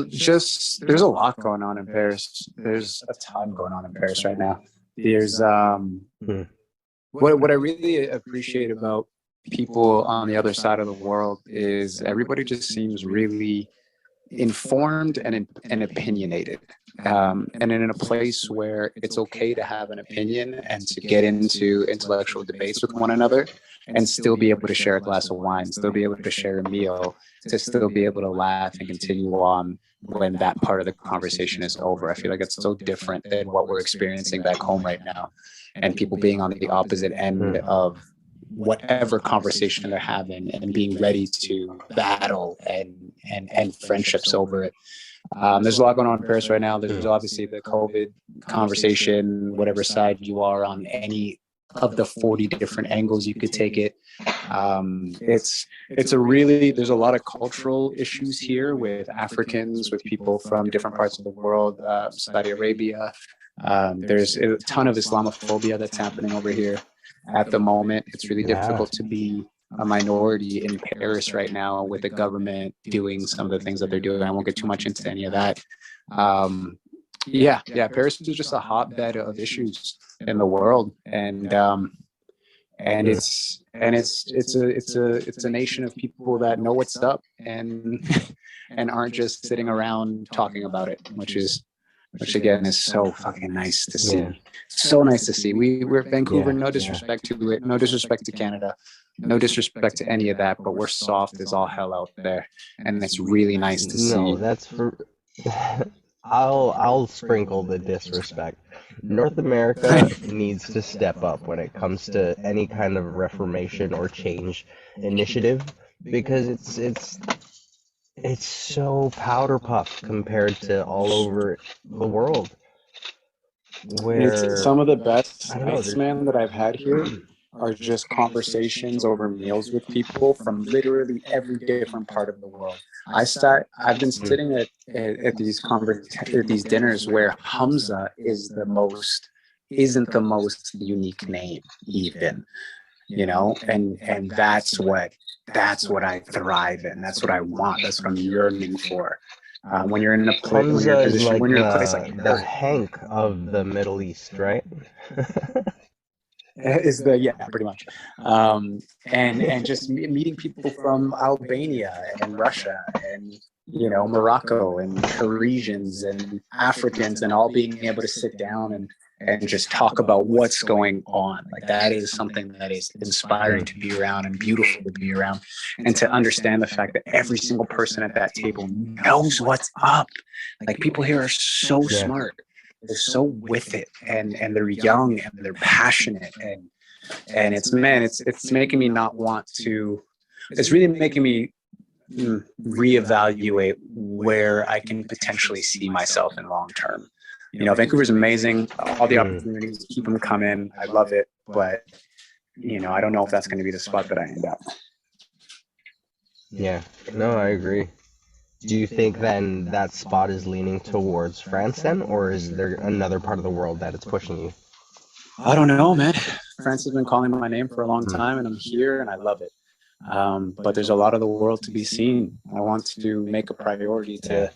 Just there's a lot going on in Paris. There's a ton going on in Paris right now. There's what I really appreciate about people on the other side of the world is everybody just seems really informed and opinionated, and in a place where it's okay to have an opinion and to get into intellectual debates with one another and still be able to share a glass of wine, still be able to share a meal, to still be able to laugh and continue on when that part of the conversation is over. I feel like it's so different than what we're experiencing back home right now, and people being on the opposite end of whatever conversation they're having and being ready to battle and friendships over it. There's a lot going on in Paris right now. There's obviously the COVID conversation, whatever side you are on any of the 40 different angles you could take it. It's a really, there's a lot of cultural issues here with Africans, with people from different parts of the world, Saudi Arabia. There's a ton of Islamophobia that's happening over here at the moment. It's really difficult to be a minority in Paris right now with the government doing some of the things that they're doing. I won't get too much into any of that. Yeah. Paris is just a hotbed of issues in the world, and it's a nation of people that know what's up and and aren't just sitting around talking about it, which again is so fucking nice to see. Yeah. So nice to see. We're Vancouver, Yeah. no disrespect to it, no disrespect to Canada, no disrespect to any of that, but we're soft as all hell out there, and it's really nice to No, see. that's for. I'll sprinkle the disrespect. North America needs to step up when it comes to any kind of reformation or change initiative because it's so powder puff compared to all over the world. It's Where some of the best I don't know, nights, man, that I've had here are just conversations over meals with people from literally every different part of the world. I've been sitting at at these dinners where Hamza isn't the most unique name even, and that's what I thrive in. That's what I want. That's what I'm yearning for. When you're Hamza in a is position, like when you're in a place like the Hank of the Middle East, right? is the yeah pretty much and just meeting people from Albania and Russia and Morocco and Parisians and Africans and all being able to sit down and just talk about what's going on. Like that is something that is inspiring to be around and beautiful to be around, and to understand the fact that every single person at that table knows what's up. Like people here are so Yeah. smart, they're so with it, and they're young and they're passionate, and it's making me not want to. It's really making me reevaluate where I can potentially see myself in long term. Vancouver's amazing. All the opportunities, keep them coming. I love it, but I don't know if that's going to be the spot that I end up. Yeah, no, I agree. Do you think then that spot is leaning towards France then, or is there another part of the world that it's pushing you? I don't know, man. France has been calling my name for a long time, and I'm here, and I love it. But there's a lot of the world to be seen. I want to make a priority to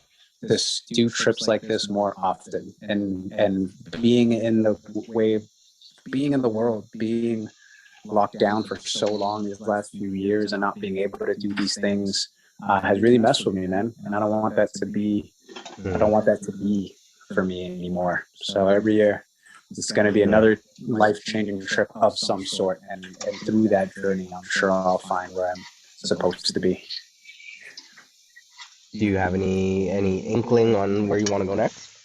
do trips like this more often, and being in the world, being locked down for so long these last few years, and not being able to do these things has really messed with me, man. And I don't want that to be for me anymore. So every year it's going to be another life-changing trip of some sort, and through that journey I'm sure I'll find where I'm supposed to be. Do you have any inkling on where you want to go next?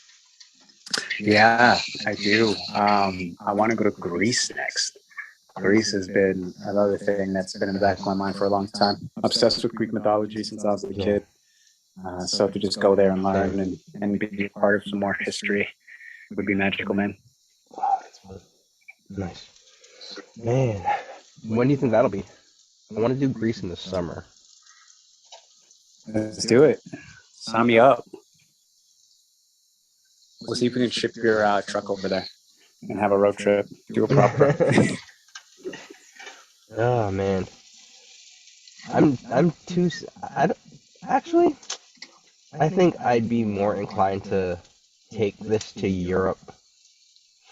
Yeah, I do. I want to go to Greece next. Greece has been another thing that's been in the back of my mind for a long time. Obsessed with Greek mythology since I was a kid. So to just go there and learn and be part of some more history would be magical, man. Oh, that's fun. Nice. Man, when do you think that'll be? I want to do Greece in the summer. Let's do it. Sign me up. We'll see if we can ship your truck over there and have a road trip. Do a proper. Oh man, I'm too. I don't, actually, I think I'd be more inclined to take this to Europe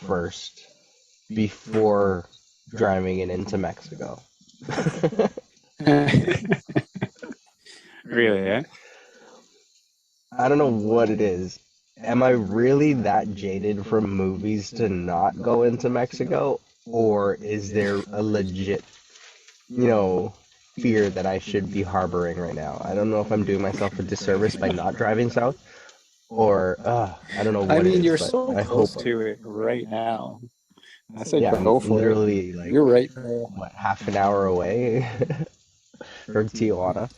first before driving it into Mexico. Really, eh? I don't know what it is. Am I really that jaded from movies to not go into Mexico? Or is there a legit, fear that I should be harboring right now? I don't know if I'm doing myself a disservice by not driving south, or I don't know I what it mean, is, you're but so I hope. close to it right now. I say Yeah, go I'm for it. literally like, You're right there. what, half an hour away from Tijuana.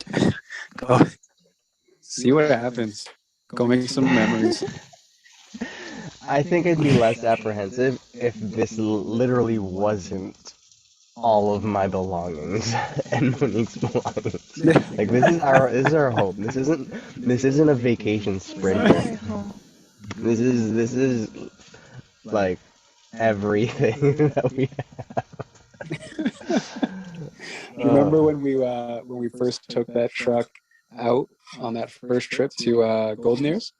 Go see what happens. Go make some memories. I think I'd be less apprehensive if this literally wasn't all of my belongings and Monique's belongings. Like this is our home. This isn't a vacation sprinter. This is like everything that we have. You remember when we first took that truck out on that first trip to Golden Ears?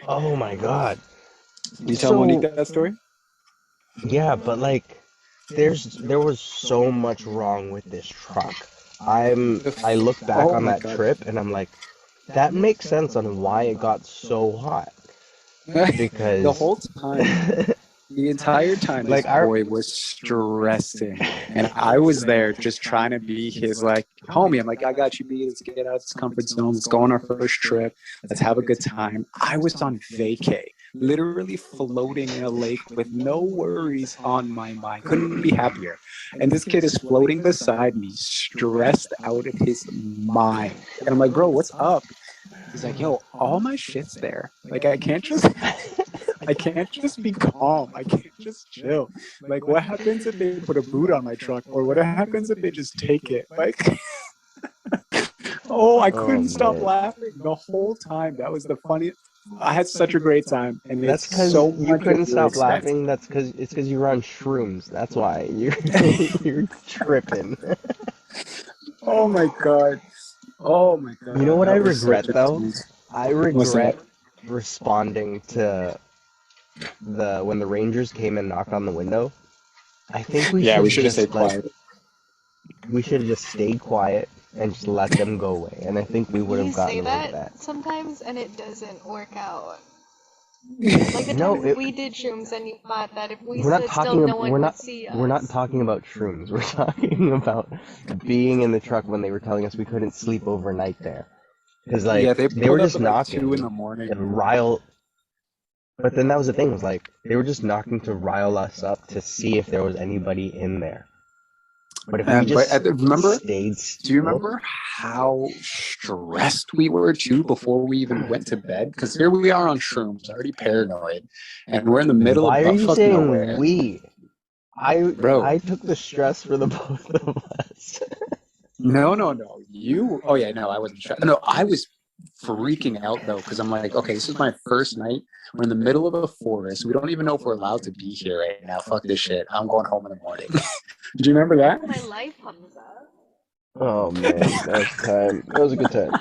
Oh my god. You tell Monique that story? Yeah, but like, there was so much wrong with this truck. I look back Oh on my that god. trip and I'm like, that makes sense on why it got so hot. The Because whole time, the entire time, this like our boy was stressing, and I was there just trying to be his like homie. I'm like, I got you, B. Let's get out of this comfort zone. Let's go on our first trip. Let's have a good time. I was on vacay, literally floating in a lake with no worries on my mind. Couldn't be happier. And this kid is floating beside me, stressed out of his mind. And I'm like, bro, what's up? He's like, yo, all my shit's there. Like, I can't just be calm. I can't just chill. Like, what happens if they put a boot on my truck? Or what happens if they just take it? Like, oh, I oh couldn't stop man. laughing the whole time. That was the funniest. I had such a great time, and That's it's because so you much at couldn't your stop expense. laughing. It's because you were on shrooms. That's why you're tripping. Oh my god. Oh my You know god. what I That was such regret a though? tease. I What's that? regret responding to the when the Rangers came and knocked on the window. I think Yeah, we should have stayed quiet. we should have just stayed quiet and just let them go away. And I think we would You have say gotten away with that that. sometimes and it doesn't work out. Like the No, times we did shrooms and you thought that if we we're not stood still, talking. no one would see We're not us. talking about shrooms. We're talking about being in the truck when they were telling us we couldn't sleep overnight there. Because like Yeah, they they were pulled up just at like 2 in knocking the morning. to rile. But then that was the thing was like they were just knocking to rile us up to see if there was anybody in there. But if we But just remember, stayed do you still, remember how stressed we were too before we even went to bed? Because here we are on shrooms, already paranoid, and we're in the middle of why are you buttfuck saying nowhere, we? I bro. I took the stress for the both of us. No, no, no. You. Oh yeah, no, I wasn't stressed. No, I was freaking out though because I'm like, okay, this is my first night. We're in the middle of a forest. We don't even know if we're allowed to be here right now. Fuck this shit. I'm going home in the morning. Do you remember that? My life, Hamza. Oh man, that was a time. That was a good time.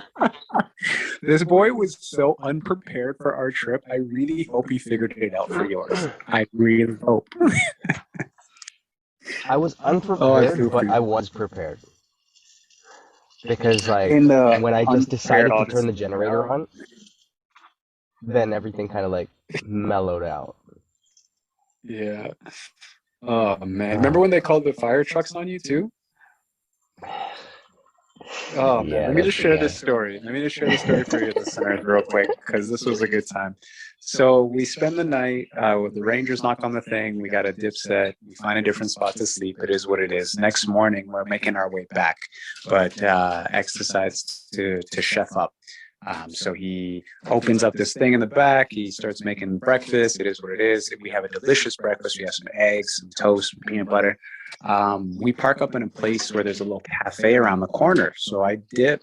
This boy was so unprepared for our trip. I really hope he figured it out for yours. I really hope. I was Oh, I unprepared, feel for but I you. was prepared because like In the when I just unprepared, decided to turn the honestly. generator on, then everything kind of like mellowed out. Yeah. Oh man. Remember when they called the fire trucks on you too? Oh man, Yeah, let me just share yeah. this story. Let me just share the story for your listeners real quick because this was a good time. So we spend the night with the Rangers knock on the thing. We got a dip set. We find a different spot to sleep. It is what it is. Next morning, we're making our way back, but X decides to chef up. So he opens up this thing in the back. He starts making breakfast. It is what it is. We have a delicious breakfast. We have some eggs, some toast, some peanut butter. We park up in a place where there's a little cafe around the corner. So I dip.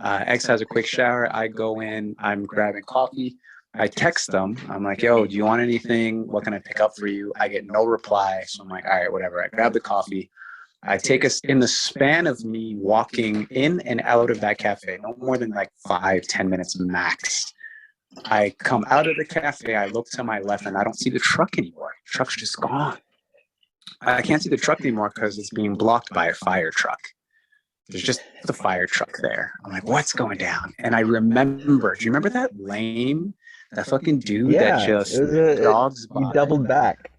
X has a quick shower. I go in. I'm grabbing coffee. I text them. I'm like, yo, do you want anything? What can I pick up for you? I get no reply. So I'm like, all right, whatever. I grab the coffee. I take us in the span of me walking in and out of that cafe, no more than like 5-10 minutes max. I come out of the cafe, I look to my left, and I don't see the truck anymore. The truck's just gone. I can't see the truck anymore because it's being blocked by a fire truck. There's just the fire truck there. I'm like, what's going down? And I remember, do you remember that lame, that fucking dude that Yeah, it just was jogs you by? doubled back.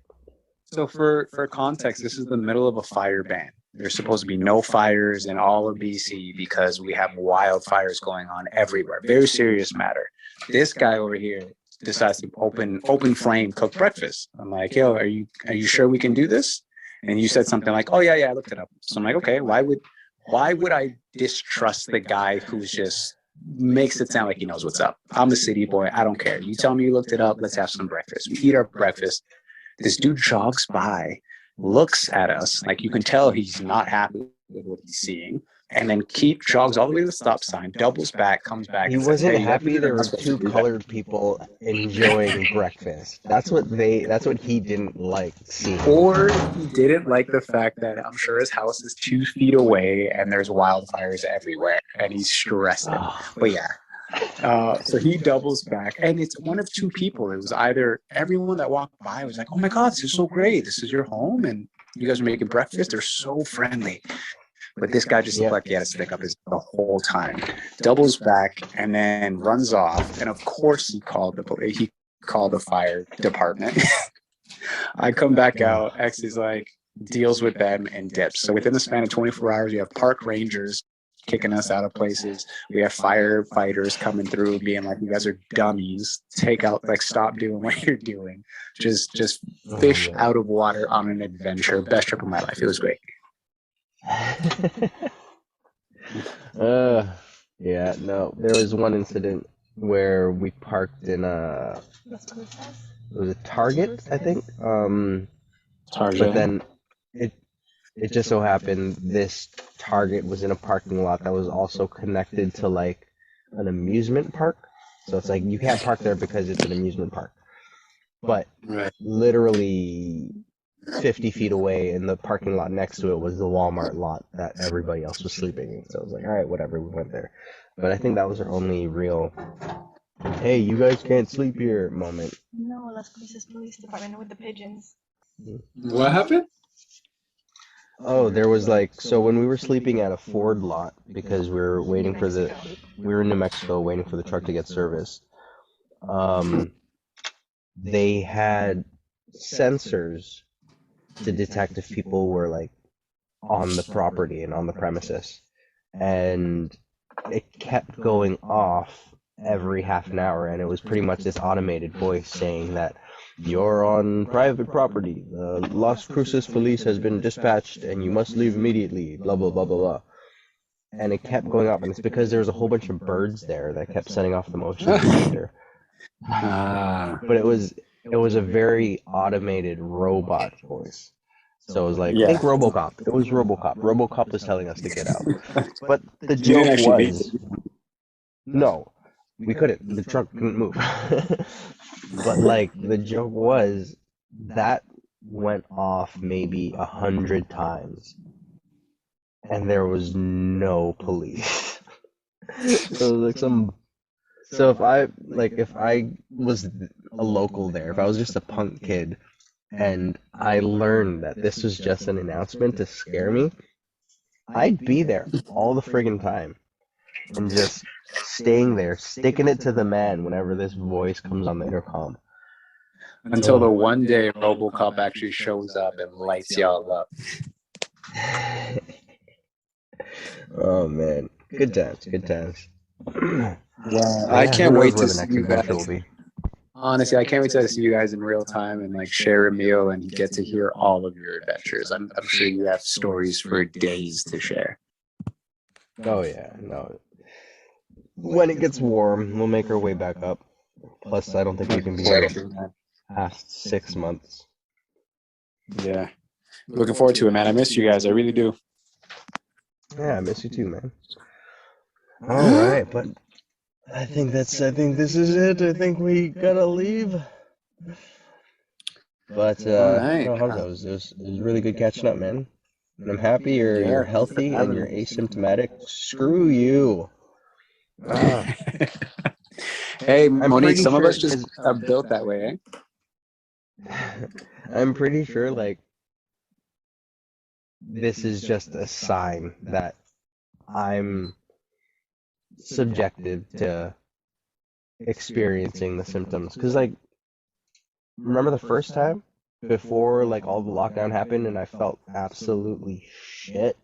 So for context, this is the middle of a fire ban. There's supposed to be no fires in all of BC because we have wildfires going on everywhere. Very serious matter. This guy over here decides to open flame cook breakfast. I'm like, yo, are you sure we can do this? And you said something like, oh yeah, I looked it up. So I'm like, okay, why would I distrust the guy who's just makes it sound like he knows what's up? I'm a city boy. I don't care. You tell me you looked it up. Let's have some breakfast. We eat our breakfast. This dude jogs by, looks at us, like you can tell he's not happy with what he's seeing, and then jogs all the way to the stop sign, doubles back, comes back, He and says, wasn't "Hey, you guys happy are there not were supposed to two do that." colored people enjoying breakfast. That's what he didn't like seeing. Or he didn't like the fact that I'm sure his house is 2 feet away and there's wildfires everywhere, and he's stressed. But yeah, So he doubles back, and it's one of two people. It was either everyone that walked by was like, "Oh my God, this is so great! This is your home, and you guys are making breakfast. They're so friendly." But this guy just looked Yep. like he had a stick up his the whole time. Doubles back and then runs off. And of course, he called the fire department. I come back out. X is like deals with them and dips. So within the span of 24 hours, you have park rangers kicking us out of places. We have firefighters coming through, being like, "You guys are dummies. Take out, like, stop doing what you're doing. Just fish out of water on an adventure. Best trip of my life. It was great." Yeah, no. There was one incident where we parked in it was a Target, I think. But then it it just so happened this Target was in a parking lot that was also connected to like an amusement park. So it's like you can't park there because it's an amusement park. But Right. literally 50 feet away in the parking lot next to it was the Walmart lot that everybody else was sleeping in. So I was like, all right, whatever, we went there. But I think that was our only real, hey, you guys can't sleep here moment. No, Las Cruces Police Department with the pigeons. What happened? Oh, there was like, so when we were sleeping at a Ford lot because we were waiting for we were in New Mexico waiting for the truck to get serviced. They had sensors to detect if people were like on the property and on the premises. And it kept going off every half an hour, and it was pretty much this automated voice saying that you're on private property. The Las Cruces police has been dispatched, and you must leave immediately. Blah blah blah blah blah. And it kept going off, and it's because there was a whole bunch of birds there that kept setting off the motion detector. But it was a very automated robot voice. So it was like, think RoboCop. It was RoboCop. RoboCop was telling us to get out. But the joke was, no, we couldn't. The truck couldn't move. But like, the joke was that went off maybe 100 times, and there was no police. So it was like some. So if I was a local there, if I was just a punk kid, and I learned that this was just an announcement to scare me, I'd be there all the friggin' time and just staying there, sticking it to the man whenever this voice comes on the intercom. Until the one day RoboCop actually shows up and lights y'all up. Oh man, good times, good times. Yeah, I can't who knows wait where to the see next you adventure guys. will be. Honestly, I can't wait to see you guys in real time and like share a meal and get to hear all of your adventures. I'm sure you have stories for days to share. Oh yeah, no. When it gets warm, we'll make our way back up. Plus, I don't think we can be here past 6 months. Yeah. Looking forward to it, man. I miss you guys. I really do. Yeah, I miss you too, man. All right, but I think this is it. I think we gotta leave. But All right. no, Hamza, it was really good catching up, man. And I'm happy you're healthy and you're asymptomatic. Screw you. Ah, Hey, I'm Monique, pretty some of sure us just are built that way, I'm pretty sure like this is just a sign that I'm subjective to experiencing the symptoms. Because like, remember the first time before like all the lockdown happened and I felt absolutely shit?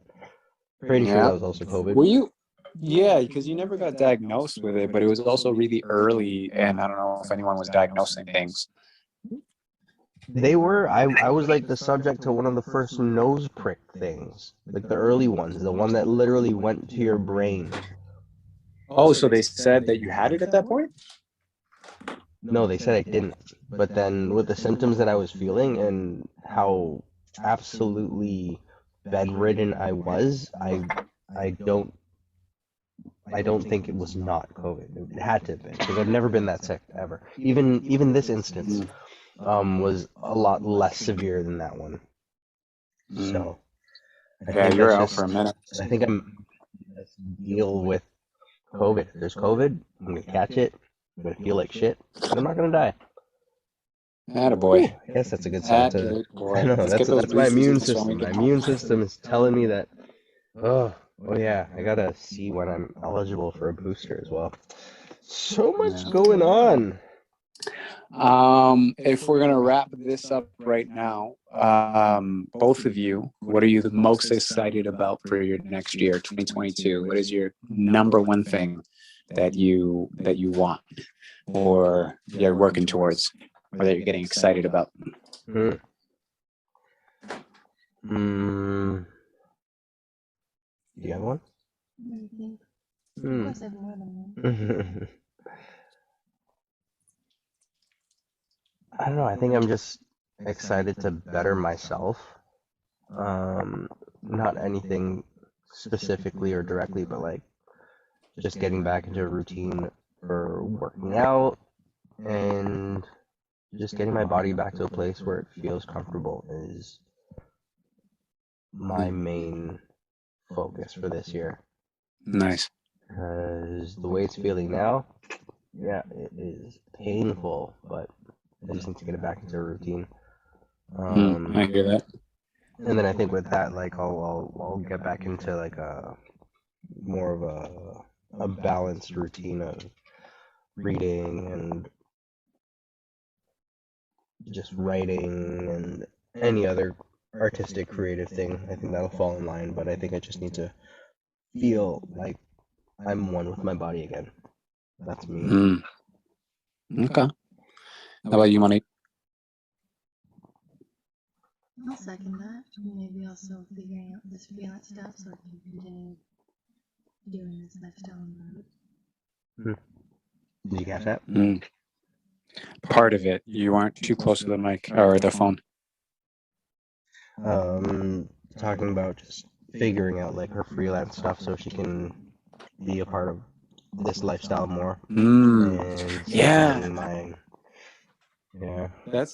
Pretty sure that was also COVID. Were you? Yeah, because you never got diagnosed with it, but it was also really early, and I don't know if anyone was diagnosing things. They were. I was like the subject to one of the first nose prick things, like the early ones, the one that literally went to your brain. Oh, so they said that you had it at that point? No, they said I didn't. But then with the symptoms that I was feeling and how absolutely bedridden I was, I don't think it was not COVID. It had to have been because I've never been that sick ever. Even this instance was a lot less severe than that one. So I Yeah, think you're that's out just, for a minute. I think I'm deal with COVID. If there's COVID, I'm gonna catch it. I'm gonna feel like shit, but I'm not gonna die. Attaboy. I guess that's a good sign to. Good I boy. know Let's get those that's my boosters immune in so we system. My can immune system is telling me that. Oh yeah, I gotta see when I'm eligible for a booster as well. So much going on. If we're gonna wrap this up right now, both of you, what are you the most excited about for your next year, 2022? What is your number one thing that you want, or you're working towards, or that you're getting excited about? Hmm. Hmm. You have one? I think. Of Hmm. course, I have more than one. I don't know. I think I'm just excited to better myself. Not anything specifically or directly, but like just getting back into a routine for working out and just getting my body back to a place where it feels comfortable is my main focus for this year. Nice. Because the way it's feeling now, yeah, it is painful, but I just need to get it back into a routine. I hear that. And then I think with that, like I'll get back into like a more of a balanced routine of reading and just writing and any other artistic creative thing. I think that'll fall in line, but I think I just need to feel like I'm one with my body again. That's me. Okay. How about you, Monique? I'll second that. Maybe also figuring out this freelance stuff so I can continue doing this lifestyle on the road. Did you catch that? Part of it. You aren't too close to the mic or the phone. Talking about just figuring out like her freelance stuff so she can be a part of this lifestyle more. And Yeah. my yeah. There's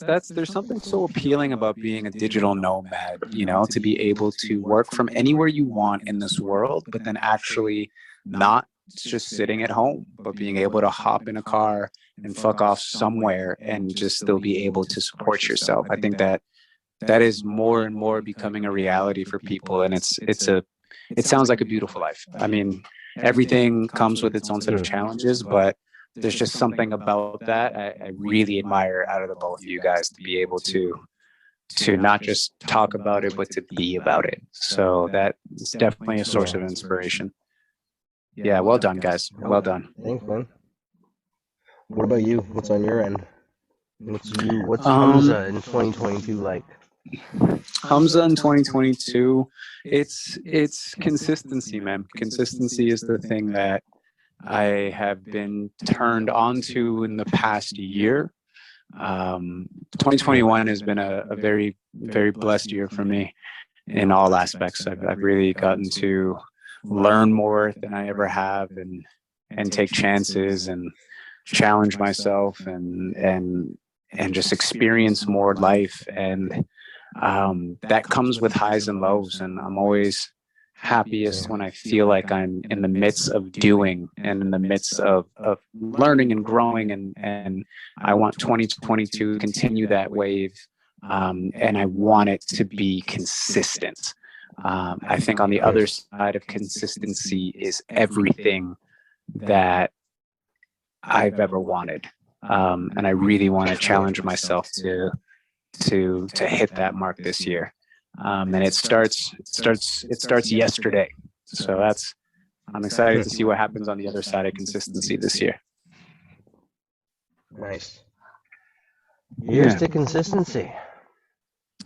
something so appealing about being a digital nomad, you know, to be able to work from anywhere you want in this world, but then actually not just sitting at home, but being able to hop in a car and fuck off somewhere and just still be able to support yourself. I think that is more and more becoming a reality for people, and it sounds like a beautiful life. I mean, everything comes with its own set of challenges, but there's just something about that I really admire out of the both of you guys, to be able to not just talk about it, but to be about it. So that's definitely a source of inspiration. Yeah, well done, guys. Well done. Thanks, man. What about you? What's on your end? What's Hamza in 2022 like? Hamza in 2022, it's consistency, man. Consistency is the thing that I have been turned on to in the past year. 2021 has been a very, very blessed year for me in all aspects. I've really gotten to learn more than I ever have, and take chances and challenge myself and just experience more life. And that comes with highs and lows. And I'm always happiest when I feel like I'm in the midst of doing and in the midst of learning and growing. And I want 2022 to continue that wave. And I want it to be consistent. I think on the other side of consistency is everything that I've ever wanted. And I really want to challenge myself to hit that mark this year. And it starts yesterday. So I'm excited to see what happens on the other side of consistency this year. Nice. Here's to consistency.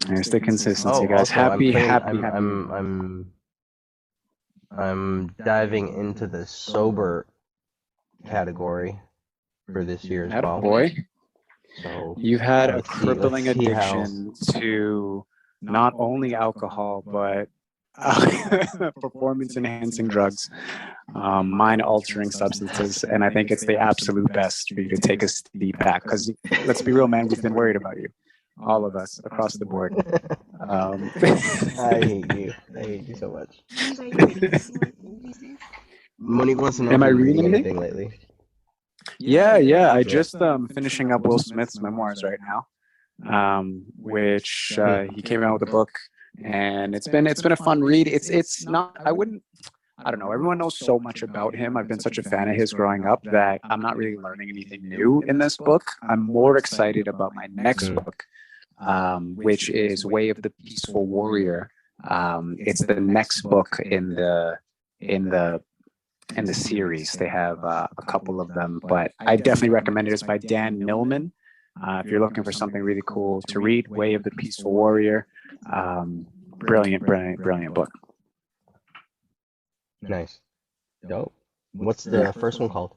Here's the consistency, guys. Also, I'm diving into the sober category for this year as well. Boy, so you've had a crippling addiction to not only alcohol, but performance enhancing drugs, mind altering substances. And I think it's the absolute best for you to take a step back, because let's be real, man, we've been worried about you, all of us across the board. I hate you so much. Monique wants to know Am if I you're reading reading anything? anything lately. Yeah. I Yeah. just finishing up Will Smith's memoirs right now, which he came out with a book, and it's been a fun read. It's not. I don't know. Everyone knows so much about him. I've been such a fan of his growing up that I'm not really learning anything new in this book. I'm more excited about my next book, which is Way of the Peaceful Warrior. It's the next book in the series. They have a couple of them, but I definitely recommend it. It's by Dan Millman. If you're looking for something really cool to read, Way of the Peaceful Warrior. Brilliant book. Nice. Dope. What's the first one called?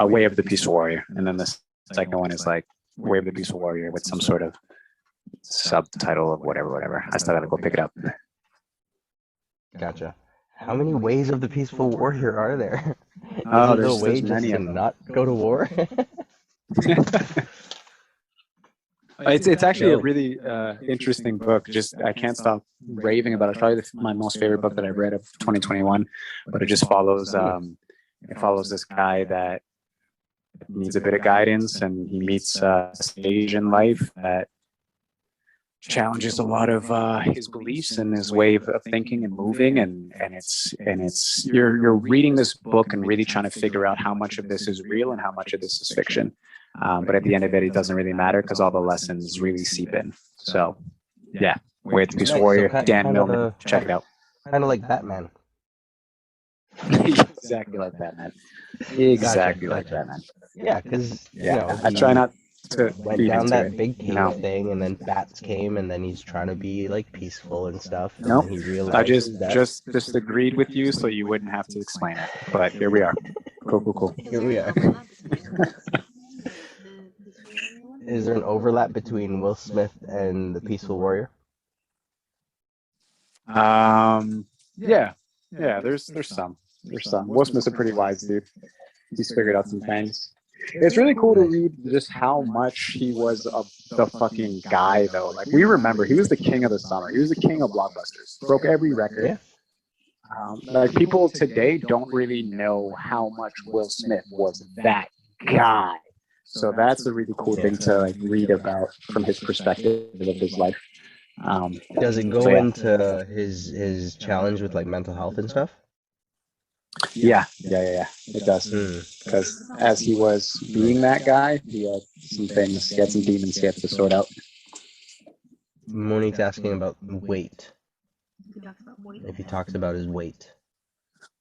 Way of the Peaceful Warrior, and then the second one is like Way of the Peaceful Warrior with some sort of subtitle of whatever. I still gotta go pick it up. Gotcha. How many ways of the peaceful warrior are there? Oh, Isn't the way there's just many to of them. not go to war? It's actually a Dope. really interesting book. Just I can't stop raving about it. It's probably my most favorite book that I've read of 2021. But it just follows this guy that needs a bit of guidance, and he meets a stage in life that challenges a lot of his beliefs and his way of thinking and moving, and it's you're reading this book and really trying to figure out how much of this is real and how much of this is fiction. But at the end of it doesn't really matter because all the lessons really seep in. So yeah, Way of the Peaceful Nice. Warrior, So Dan Millman, check it out. Kind of like Batman. Exactly like Batman. Exactly like Gotcha. Batman. Yeah, because I try not to went feed down into that it. big cave No, thing, and then bats came, and then he's trying to be like peaceful and stuff, and no. then he I realizes that just agreed with you so you wouldn't have to explain it. But here we are. Cool. here we are. Is there an overlap between Will Smith and the Peaceful Warrior? Yeah. There's some. Will Smith's a pretty wise dude. He's figured out some things. It's really cool to read just how much he was of the fucking guy, though. Like, we remember he was the king of the summer. He was the king of blockbusters. Broke every record. Yeah. Like, people today don't really know how much Will Smith was that guy. So that's a really cool thing to like read about from his perspective of his life. Does it go So, yeah. into his challenge with like mental health and stuff? Yeah. It does. Because as he was being that guy, he had some things, he had some demons he had to sort out. Monique's asking about weight. He talks about weight. If he talks about his weight.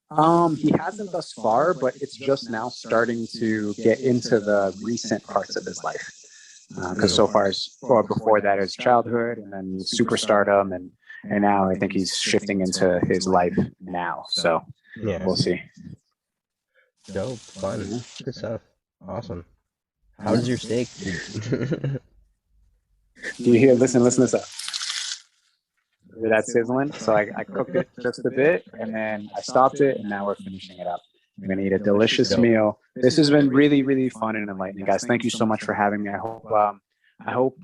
He hasn't thus far, but it's just now starting to get into the recent parts of his life. Because so far, before that, is childhood, and then superstardom, and now I think he's shifting into his life now. So Yeah. we'll see. Dope. Fun. Good stuff. Awesome. How does your steak? Do you hear? Listen this up. Hear that sizzling? So I cooked it just a bit, and then I stopped it, and now we're finishing it up. We're gonna eat a delicious meal. This has been really, really fun and enlightening, guys. Thank you so much for having me. I hope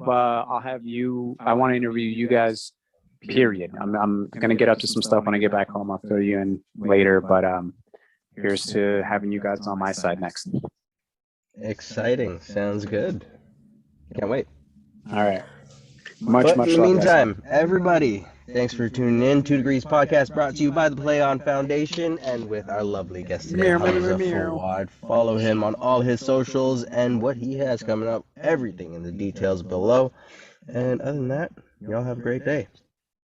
I'll have you. I want to interview you guys. Period. I'm gonna get up to some stuff when I get back home. I'll fill you in later, but here's to having you guys on my side next. Exciting. Sounds good. Can't wait. All right. Much But in the love, meantime, everybody, thanks for tuning in. 2 Degrees Podcast brought to you by the Play On Foundation and with our lovely guest today, Hamza Fouad. Follow him on all his socials and what he has coming up, everything in the details below. And other than that, y'all have a great day.